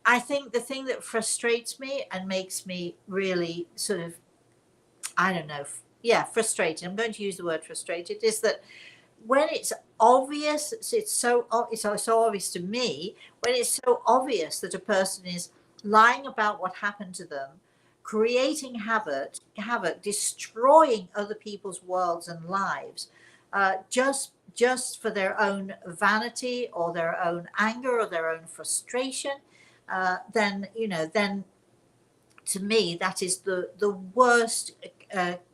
I think the thing that frustrates me and makes me really sort of, I don't know, frustrated, I'm going to use the word frustrated, is that when it's obvious, it's so obvious to me, when it's so obvious that a person is lying about what happened to them, creating havoc, destroying other people's worlds and lives, just for their own vanity or their own anger or their own frustration, then to me that is the worst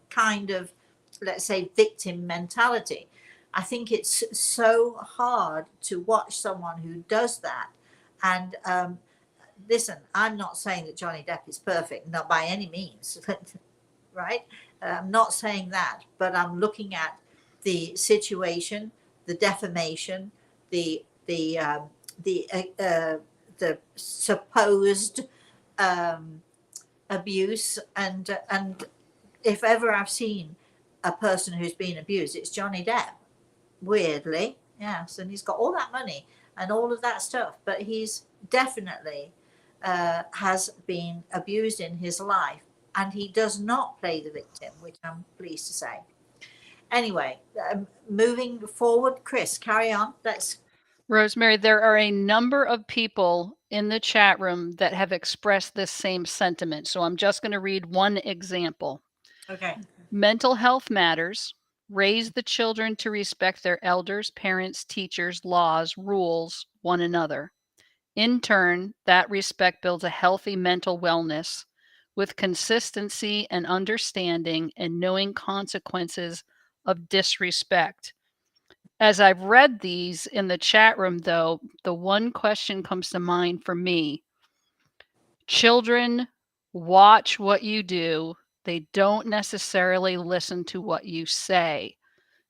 kind of, let's say, victim mentality. I think it's so hard to watch someone who does that. And listen, I'm not saying that Johnny Depp is perfect, not by any means, right? I'm not saying that, but I'm looking at the situation, the defamation, the supposed abuse, and if ever I've seen a person who's been abused, it's Johnny Depp. Weirdly, yes, and he's got all that money and all of that stuff, but he's definitely has been abused in his life, and he does not play the victim, which I'm pleased to say. Anyway, moving forward, Chris, carry on. Rosemary, there are a number of people in the chat room that have expressed this same sentiment. So I'm just going to read one example. Okay. Mental health matters. Raise the children to respect their elders, parents, teachers, laws, rules, one another. In turn, that respect builds a healthy mental wellness with consistency and understanding and knowing consequences of disrespect. As I've read these in the chat room, though, the one question comes to mind for me. Children watch what you do. They don't necessarily listen to what you say.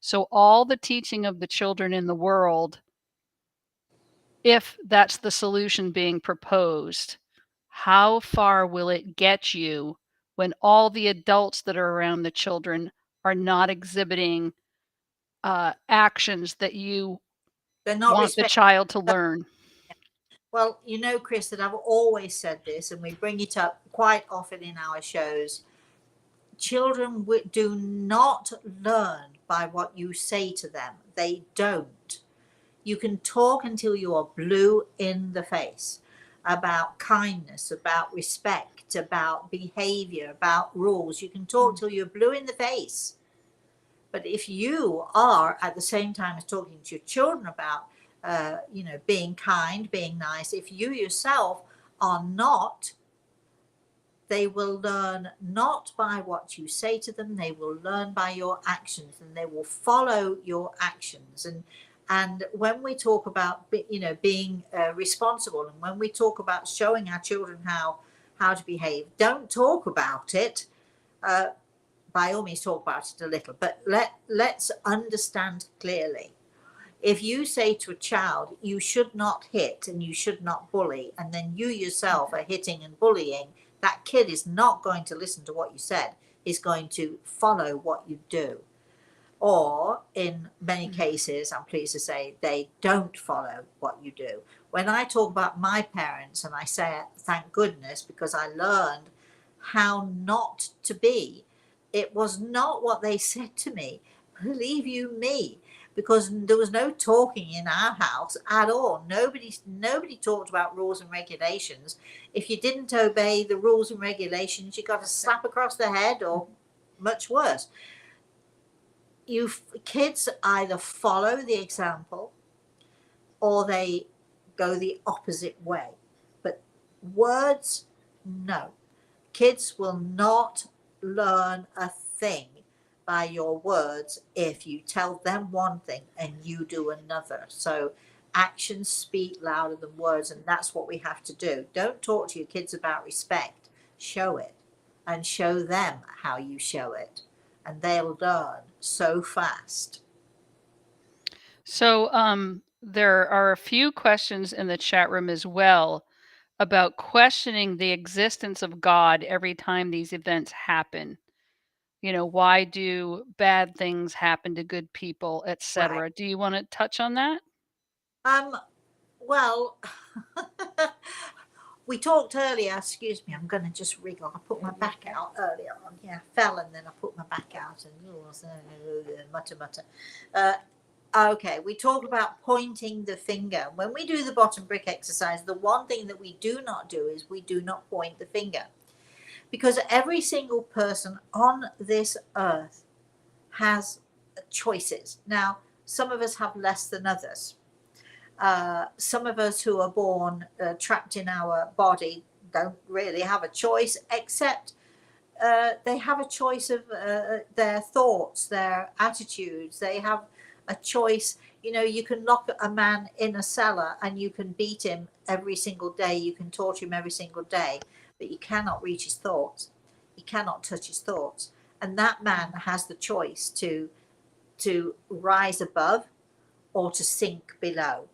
So all the teaching of the children in the world, if that's the solution being proposed, how far will it get you when all the adults that are around the children are not exhibiting actions that you want the child to learn? Well, Chris, that I've always said this, and we bring it up quite often in our shows. Children do not learn by what you say to them. They don't. You can talk until you are blue in the face about kindness, about respect, about behavior, about rules. You can talk till you're blue in the face. But if you are at the same time as talking to your children about, being kind, being nice, if you yourself are not, they will learn not by what you say to them. They will learn by your actions, and they will follow your actions. And when we talk about, being responsible, and when we talk about showing our children how to behave, don't talk about it. By all means, talk about it a little, but let's understand clearly. If you say to a child, you should not hit and you should not bully, and then you yourself are hitting and bullying, that kid is not going to listen to what you said. He's going to follow what you do. Or in many cases, I'm pleased to say, they don't follow what you do. When I talk about my parents, and I say, thank goodness, because I learned how not to be, it was not what they said to me. Believe you me, because there was no talking in our house at all. Nobody talked about rules and regulations. If you didn't obey the rules and regulations, you got a slap across the head, or much worse. You kids either follow the example or they go the opposite way. But words, no. Kids will not learn a thing by your words if you tell them one thing and you do another. So actions speak louder than words, and that's what we have to do. Don't talk to your kids about respect, show it, and show them how you show it, and they'll learn so fast. So there are a few questions in the chat room as well about questioning the existence of God every time these events happen. You know, why do bad things happen to good people, Right. etc. Do you want to touch on that? Well, we talked earlier, excuse me, I'm going to just wriggle. I put my back out earlier on. Yeah, fell and then I put my back out and mutter, mutter. Okay, we talked about pointing the finger. When we do the bottom brick exercise, the one thing that we do not do is we do not point the finger. Because every single person on this earth has choices. Now, some of us have less than others. Some of us who are born trapped in our body don't really have a choice, except they have a choice of their thoughts, their attitudes. They have a choice. You know, you can lock a man in a cellar and you can beat him every single day. You can torture him every single day, but you cannot reach his thoughts. You cannot touch his thoughts. And that man has the choice to rise above or to sink below.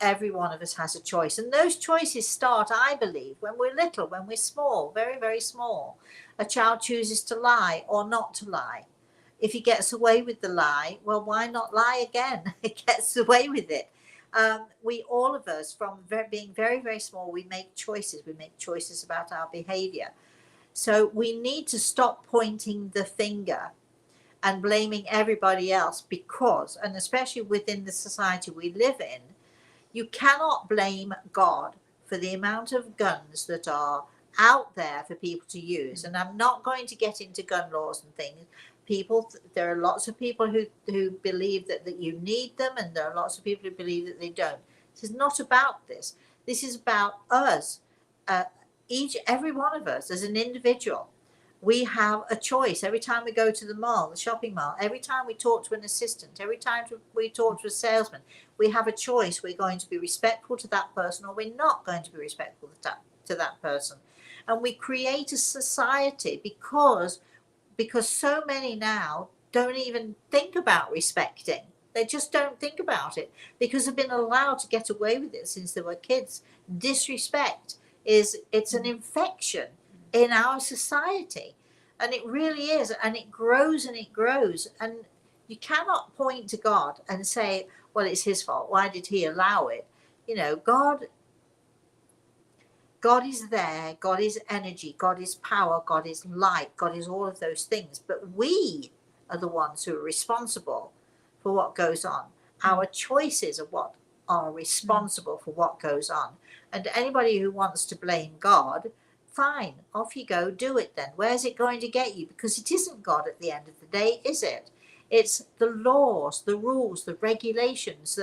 Every one of us has a choice, and those choices start, I believe, when we're little, when we're small, very, very small. A child chooses to lie or not to lie. If he gets away with the lie, well, why not lie again? He gets away with it. We, all of us, from being very, very small, we make choices. We make choices about our behavior. So we need to stop pointing the finger and blaming everybody else, because, and especially within the society we live in, you cannot blame God for the amount of guns that are out there for people to use. And I'm not going to get into gun laws and things. There are lots of people who believe that you need them, and there are lots of people who believe that they don't. This is not about this. This is about us, every one of us as an individual. We have a choice every time we go to the mall, the shopping mall, every time we talk to an assistant, every time we talk to a salesman. We have a choice. We're going to be respectful to that person, or we're not going to be respectful to that person. And we create a society because so many now don't even think about respecting. They just don't think about it because they've been allowed to get away with it since they were kids. Disrespect it's an infection in our society, and it really is, and it grows and it grows. And you cannot point to God and say, well, it's his fault, why did he allow it? You know, God is there, God is energy, God is power, God is light, God is all of those things, but we are the ones who are responsible for what goes on. Our choices are what are responsible for what goes on. And anybody who wants to blame God, fine, off you go, do it then. Where's it going to get you? Because it isn't God at the end of the day, is it? It's the laws, the rules, the regulations,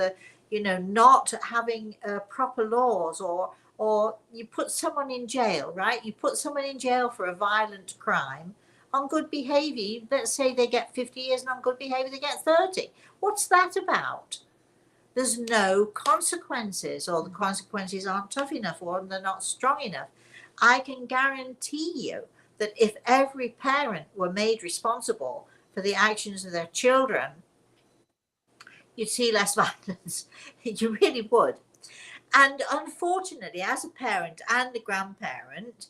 not having proper laws, or you put someone in jail, right? You put someone in jail for a violent crime on good behavior. Let's say they get 50 years, and on good behavior they get 30. What's that about? There's no consequences, or the consequences aren't tough enough, or they're not strong enough. I can guarantee you that if every parent were made responsible for the actions of their children, you'd see less violence. You really would. And unfortunately, as a parent and a grandparent,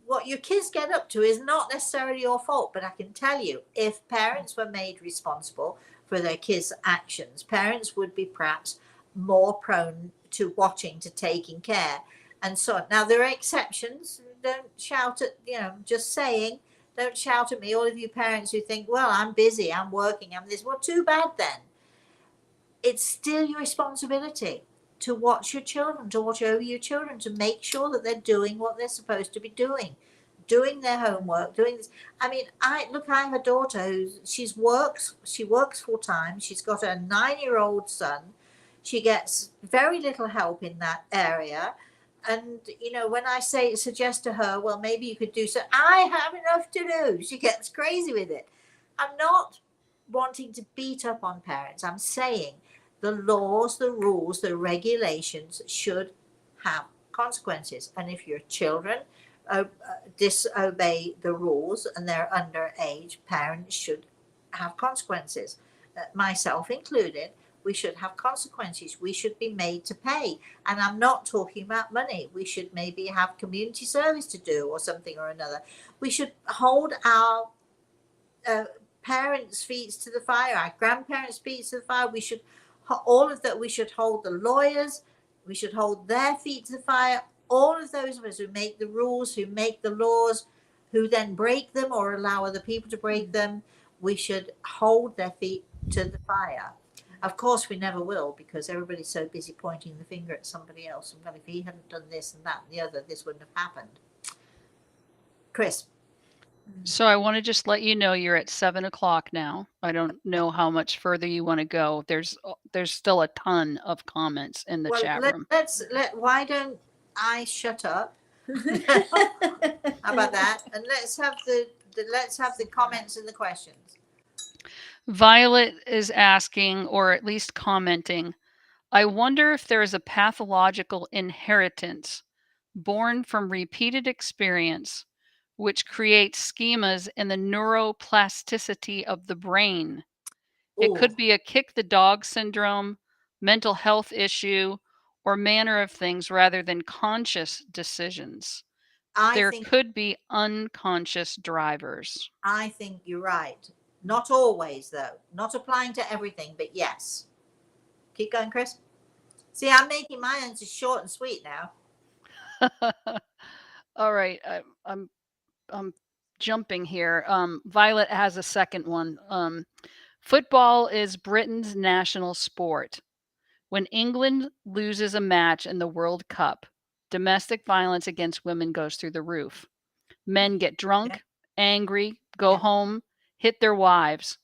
what your kids get up to is not necessarily your fault. But I can tell you, if parents were made responsible for their kids' actions, parents would be perhaps more prone to watching, to taking care, and so on. Now, there are exceptions. Don't shout at, just saying, don't shout at me, all of you parents who think, well, I'm busy, I'm working, I'm this. Well, too bad then. It's still your responsibility to watch your children, to watch over your children, to make sure that they're doing what they're supposed to be doing their homework, doing this. I mean, I have a daughter she works full time. She's got a 9-year-old son. She gets very little help in that area. And, when I suggest to her, well, maybe you could do so, I have enough to do. She gets crazy with it. I'm not wanting to beat up on parents. I'm saying the laws, the rules, the regulations should have consequences. And if your children disobey the rules and they're underage, parents should have consequences, myself included. We should have consequences. We should be made to pay. And I'm not talking about money. We should maybe have community service to do or something or another. We should hold our parents' feet to the fire, our grandparents' feet to the fire. We should, all of that, we should hold the lawyers, we should hold their feet to the fire. All of those of us who make the rules, who make the laws, who then break them or allow other people to break them, we should hold their feet to the fire. Of course, we never will, because everybody's so busy pointing the finger at somebody else. And well, if he hadn't done this and that and the other, this wouldn't have happened. Chris. So I want to just let you know you're at 7:00 now. I don't know how much further you want to go. There's still a ton of comments in the chat room. Why don't I shut up? How about that? And let's have the comments and the questions. Violet is asking, or at least commenting, I wonder if there is a pathological inheritance born from repeated experience which creates schemas in the neuroplasticity of the brain. It Ooh. could be a kick the dog syndrome, mental health issue, or manner of things rather than conscious decisions. There could be unconscious drivers. I think you're right. Not always, though. Not applying to everything, but yes. Keep going, Chris. See, I'm making my answers short and sweet now. All right, I'm jumping here. Violet has a second one. Football is Britain's national sport. When England loses a match in the World Cup, domestic violence against women goes through the roof. Men get drunk, angry, go home, hit their wives.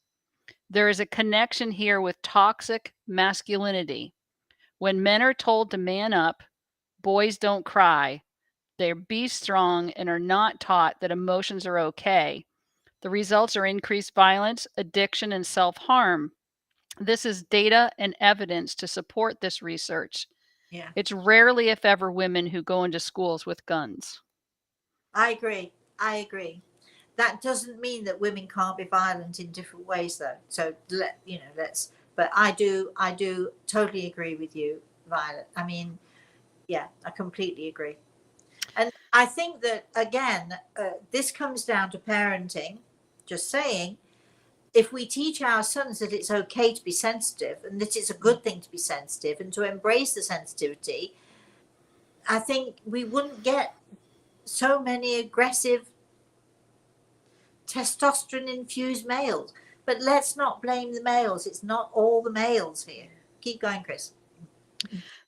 There is a connection here with toxic masculinity. When men are told to man up, boys don't cry. They be strong and are not taught that emotions are okay. The results are increased violence, addiction, and self-harm. This is data and evidence to support this research. Yeah. It's rarely, if ever, women who go into schools with guns. I agree. That doesn't mean that women can't be violent in different ways, though. So but I do totally agree with you, Violet. I mean, yeah, I completely agree. And I think that, again, this comes down to parenting. Just saying, if we teach our sons that it's okay to be sensitive and that it's a good thing to be sensitive and to embrace the sensitivity, I think we wouldn't get so many aggressive testosterone-infused males. But let's not blame the males. It's not all the males here. Keep going, Chris.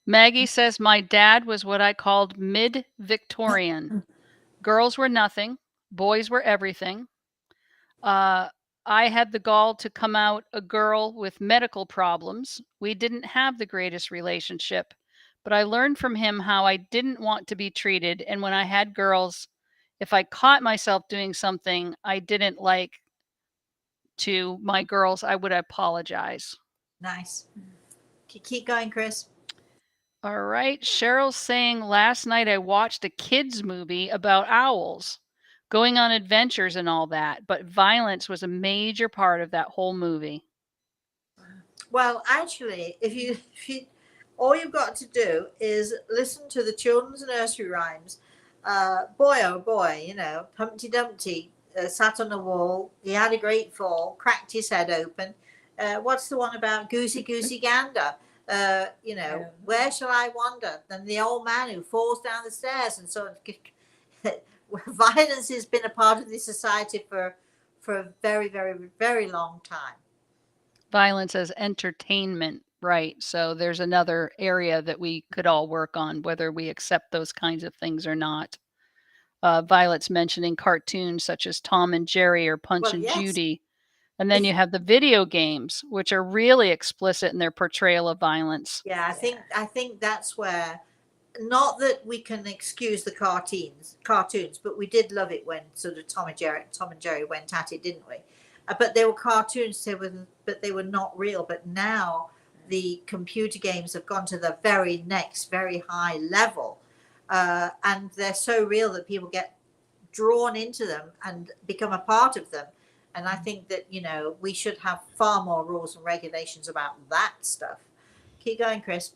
Maggie says, my dad was what I called mid-Victorian. Girls were nothing. Boys were everything. I had the gall to come out a girl with medical problems. We didn't have the greatest relationship, but I learned from him how I didn't want to be treated. And when I had girls, if I caught myself doing something I didn't like to my girls, I would apologize. Nice. Keep going, Chris. All right. Cheryl's saying, last night I watched a kids movie about owls going on adventures and all that, but violence was a major part of that whole movie. Well, actually, if you all you've got to do is listen to the children's nursery rhymes. Boy, oh boy, Humpty Dumpty sat on the wall. He had a great fall, cracked his head open. What's the one about Goosey Goosey Gander? Where shall I wander? Then the old man who falls down the stairs, and so violence has been a part of this society for a very, very, very long time. Violence as entertainment, right? So there's another area that we could all work on, whether we accept those kinds of things or not. Violet's mentioning cartoons such as Tom and Jerry or Punch and Judy. And then you have the video games, which are really explicit in their portrayal of violence. Yeah, I think that's where, not that we can excuse the cartoons, but we did love it when sort of Tom and Jerry went at it, didn't we? But they were cartoons, but they were not real. But now the computer games have gone to the very next, very high level. And they're so real that people get drawn into them and become a part of them. And I think that, we should have far more rules and regulations about that stuff. Keep going, Chris.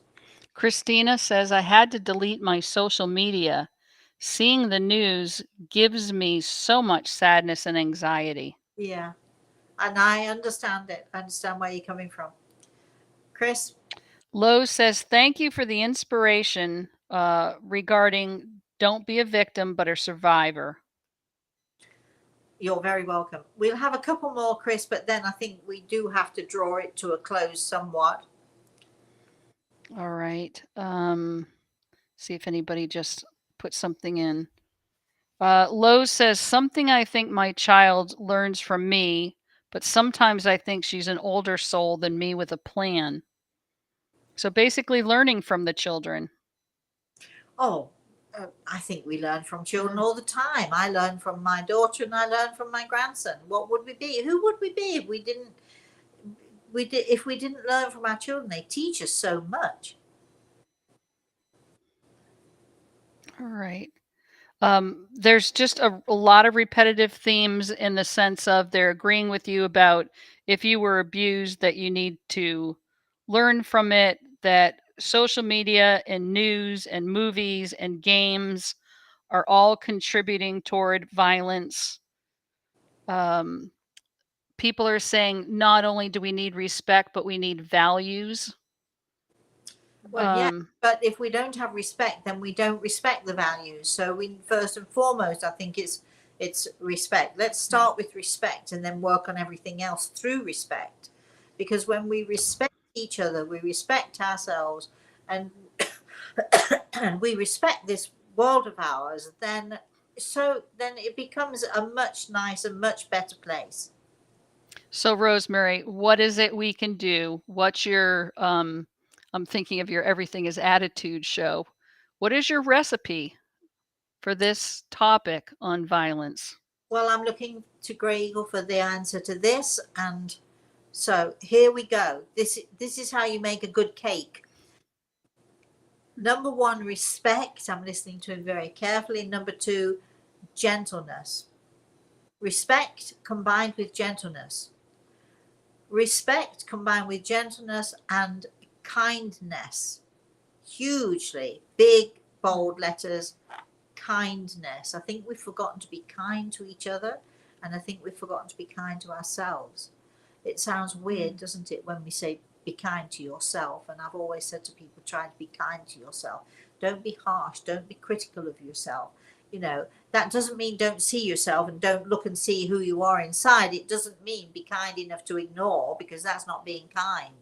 Christina says, I had to delete my social media. Seeing the news gives me so much sadness and anxiety. Yeah. And I understand it. I understand where you're coming from. Chris? Lowe says, thank you for the inspiration regarding don't be a victim, but a survivor. You're very welcome. We'll have a couple more, Chris, but then I think we do have to draw it to a close somewhat. All right. See if anybody just put something in. Lowe says, something I think my child learns from me, but sometimes I think she's an older soul than me with a plan. So basically learning from the children. Oh, I think we learn from children all the time. I learn from my daughter and I learn from my grandson. What would we be? Who would we be if we didn't learn from our children? They teach us so much. All right. There's just a lot of repetitive themes in the sense of they're agreeing with you about if you were abused, that you need to learn from it, that social media and news and movies and games are all contributing toward violence. People are saying not only do we need respect, but we need values. Well, yeah, but if we don't have respect, then we don't respect the values. So we first and foremost, I think it's respect. Let's start with respect and then work on everything else through respect. Because when we respect each other, we respect ourselves, and and we respect this world of ours, then it becomes a much nicer, much better place. So Rosemary, what is it we can do? What's your I'm thinking of your Everything is Attitude show. What is your recipe for this topic on violence? Well, I'm looking to Grey Eagle for the answer to this, and so here we go. This is how you make a good cake. Number one, respect. I'm listening to him very carefully. Number two, gentleness. Respect combined with gentleness. Respect combined with gentleness and kindness. Hugely big, bold letters. Kindness. I think we've forgotten to be kind to each other, and I think we've forgotten to be kind to ourselves. It sounds weird, doesn't it, when we say be kind to yourself? And I've always said to people, try to be kind to yourself. Don't be harsh. Don't be critical of yourself. That doesn't mean don't see yourself and don't look and see who you are inside. It doesn't mean be kind enough to ignore, because that's not being kind.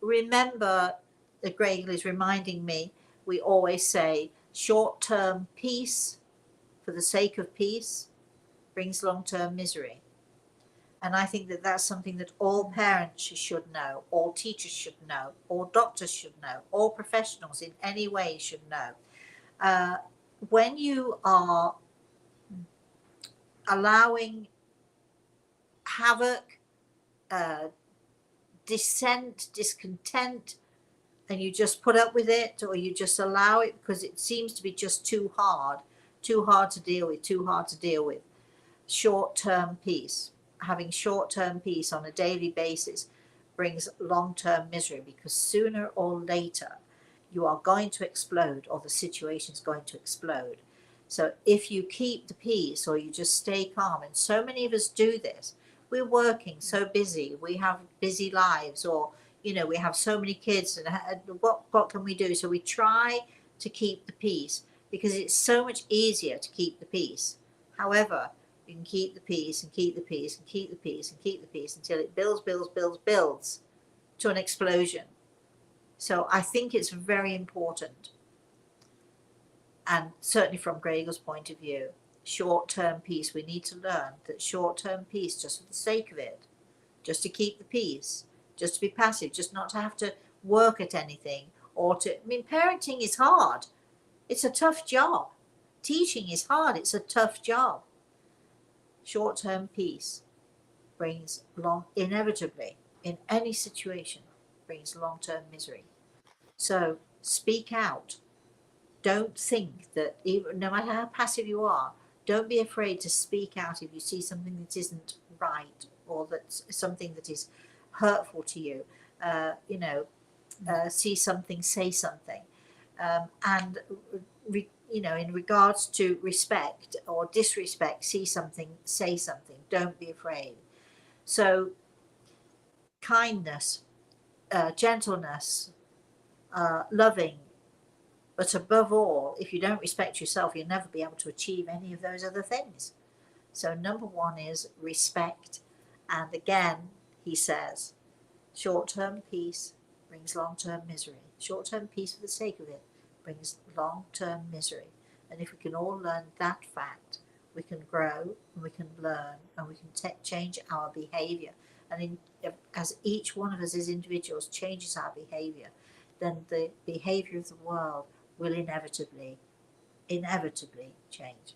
Remember, the Grey Eagle is reminding me, we always say short-term peace for the sake of peace brings long-term misery. And I think that that's something that all parents should know, all teachers should know, all doctors should know, all professionals in any way should know. When you are allowing havoc, dissent, discontent, and you just put up with it, or you just allow it because it seems to be just too hard to deal with, short-term peace. Having short-term peace on a daily basis brings long-term misery, because sooner or later you are going to explode, or the situation is going to explode. So if you keep the peace, or you just stay calm, and so many of us do this, we're working so busy, we have busy lives, or we have so many kids, and what can we do? So we try to keep the peace because it's so much easier to keep the peace. However, you can keep the peace and keep the peace and keep the peace and keep the peace until it builds to an explosion. So I think it's very important, and certainly from Grey Eagle's point of view, short-term peace. We need to learn that short-term peace, just for the sake of it, just to keep the peace, just to be passive, just not to have to work at anything, parenting is hard. It's a tough job. Teaching is hard. It's a tough job. Short-term peace brings inevitably, in any situation, brings long-term misery. So speak out. Don't think that, even, no matter how passive you are, don't be afraid to speak out if you see something that isn't right, or that's something that is hurtful to you. See something, say something. And in regards to respect or disrespect, see something, say something. Don't be afraid. So kindness, gentleness, loving, but above all, if you don't respect yourself, you'll never be able to achieve any of those other things. So number one is respect. And again, he says, short-term peace brings long-term misery. Short-term peace for the sake of it brings long-term misery. And if we can all learn that fact, we can grow and we can learn and we can change our behavior. And as each one of us as individuals changes our behavior, then the behavior of the world will inevitably change.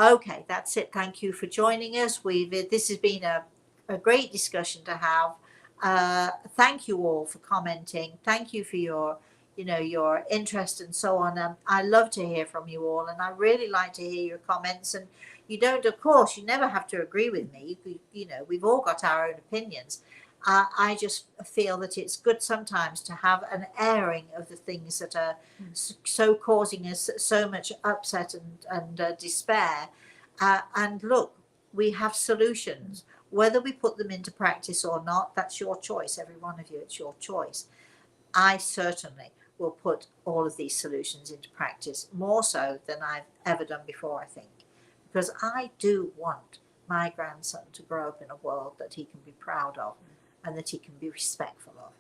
Okay, that's it. Thank you for joining us. This has been a great discussion to have. Thank you all for commenting. Thank you for your interest and so on. I love to hear from you all, and I really like to hear your comments. And you don't, of course, you never have to agree with me. We've all got our own opinions. I just feel that it's good sometimes to have an airing of the things that are so causing us so much upset and despair. And look, we have solutions. Whether we put them into practice or not, that's your choice. Every one of you, it's your choice. I certainly will put all of these solutions into practice, more so than I've ever done before, I think, because I do want my grandson to grow up in a world that he can be proud of and that he can be respectful of.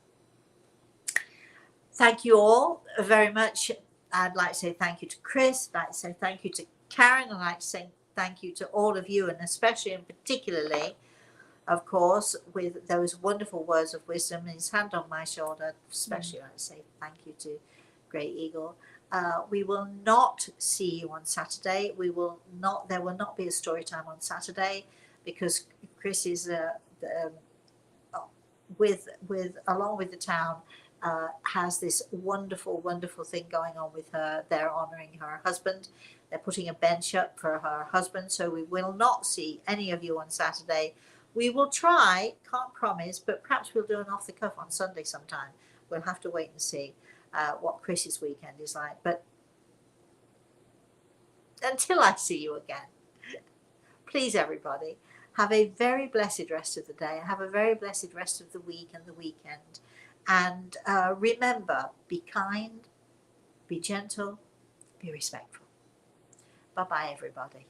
Thank you all very much. I'd like to say thank you to Chris. I'd like to say thank you to Karen. I'd like to say thank you to all of you, and especially and particularly, of course, with those wonderful words of wisdom and his hand on my shoulder. Especially I'd like to say thank you to Great Eagle. We will not see you on Saturday. There will not be a story time on Saturday because Chris is along with the town, has this wonderful thing going on with her. They're honouring her husband. They're putting a bench up for her husband. So we will not see any of you on Saturday. We will try, can't promise, but perhaps we'll do an off the cuff on Sunday sometime. We'll have to wait and see what Chris's weekend is like. But until I see you again, please everybody, have a very blessed rest of the day. Have a very blessed rest of the week and the weekend. And remember, be kind, be gentle, be respectful. Bye-bye, everybody.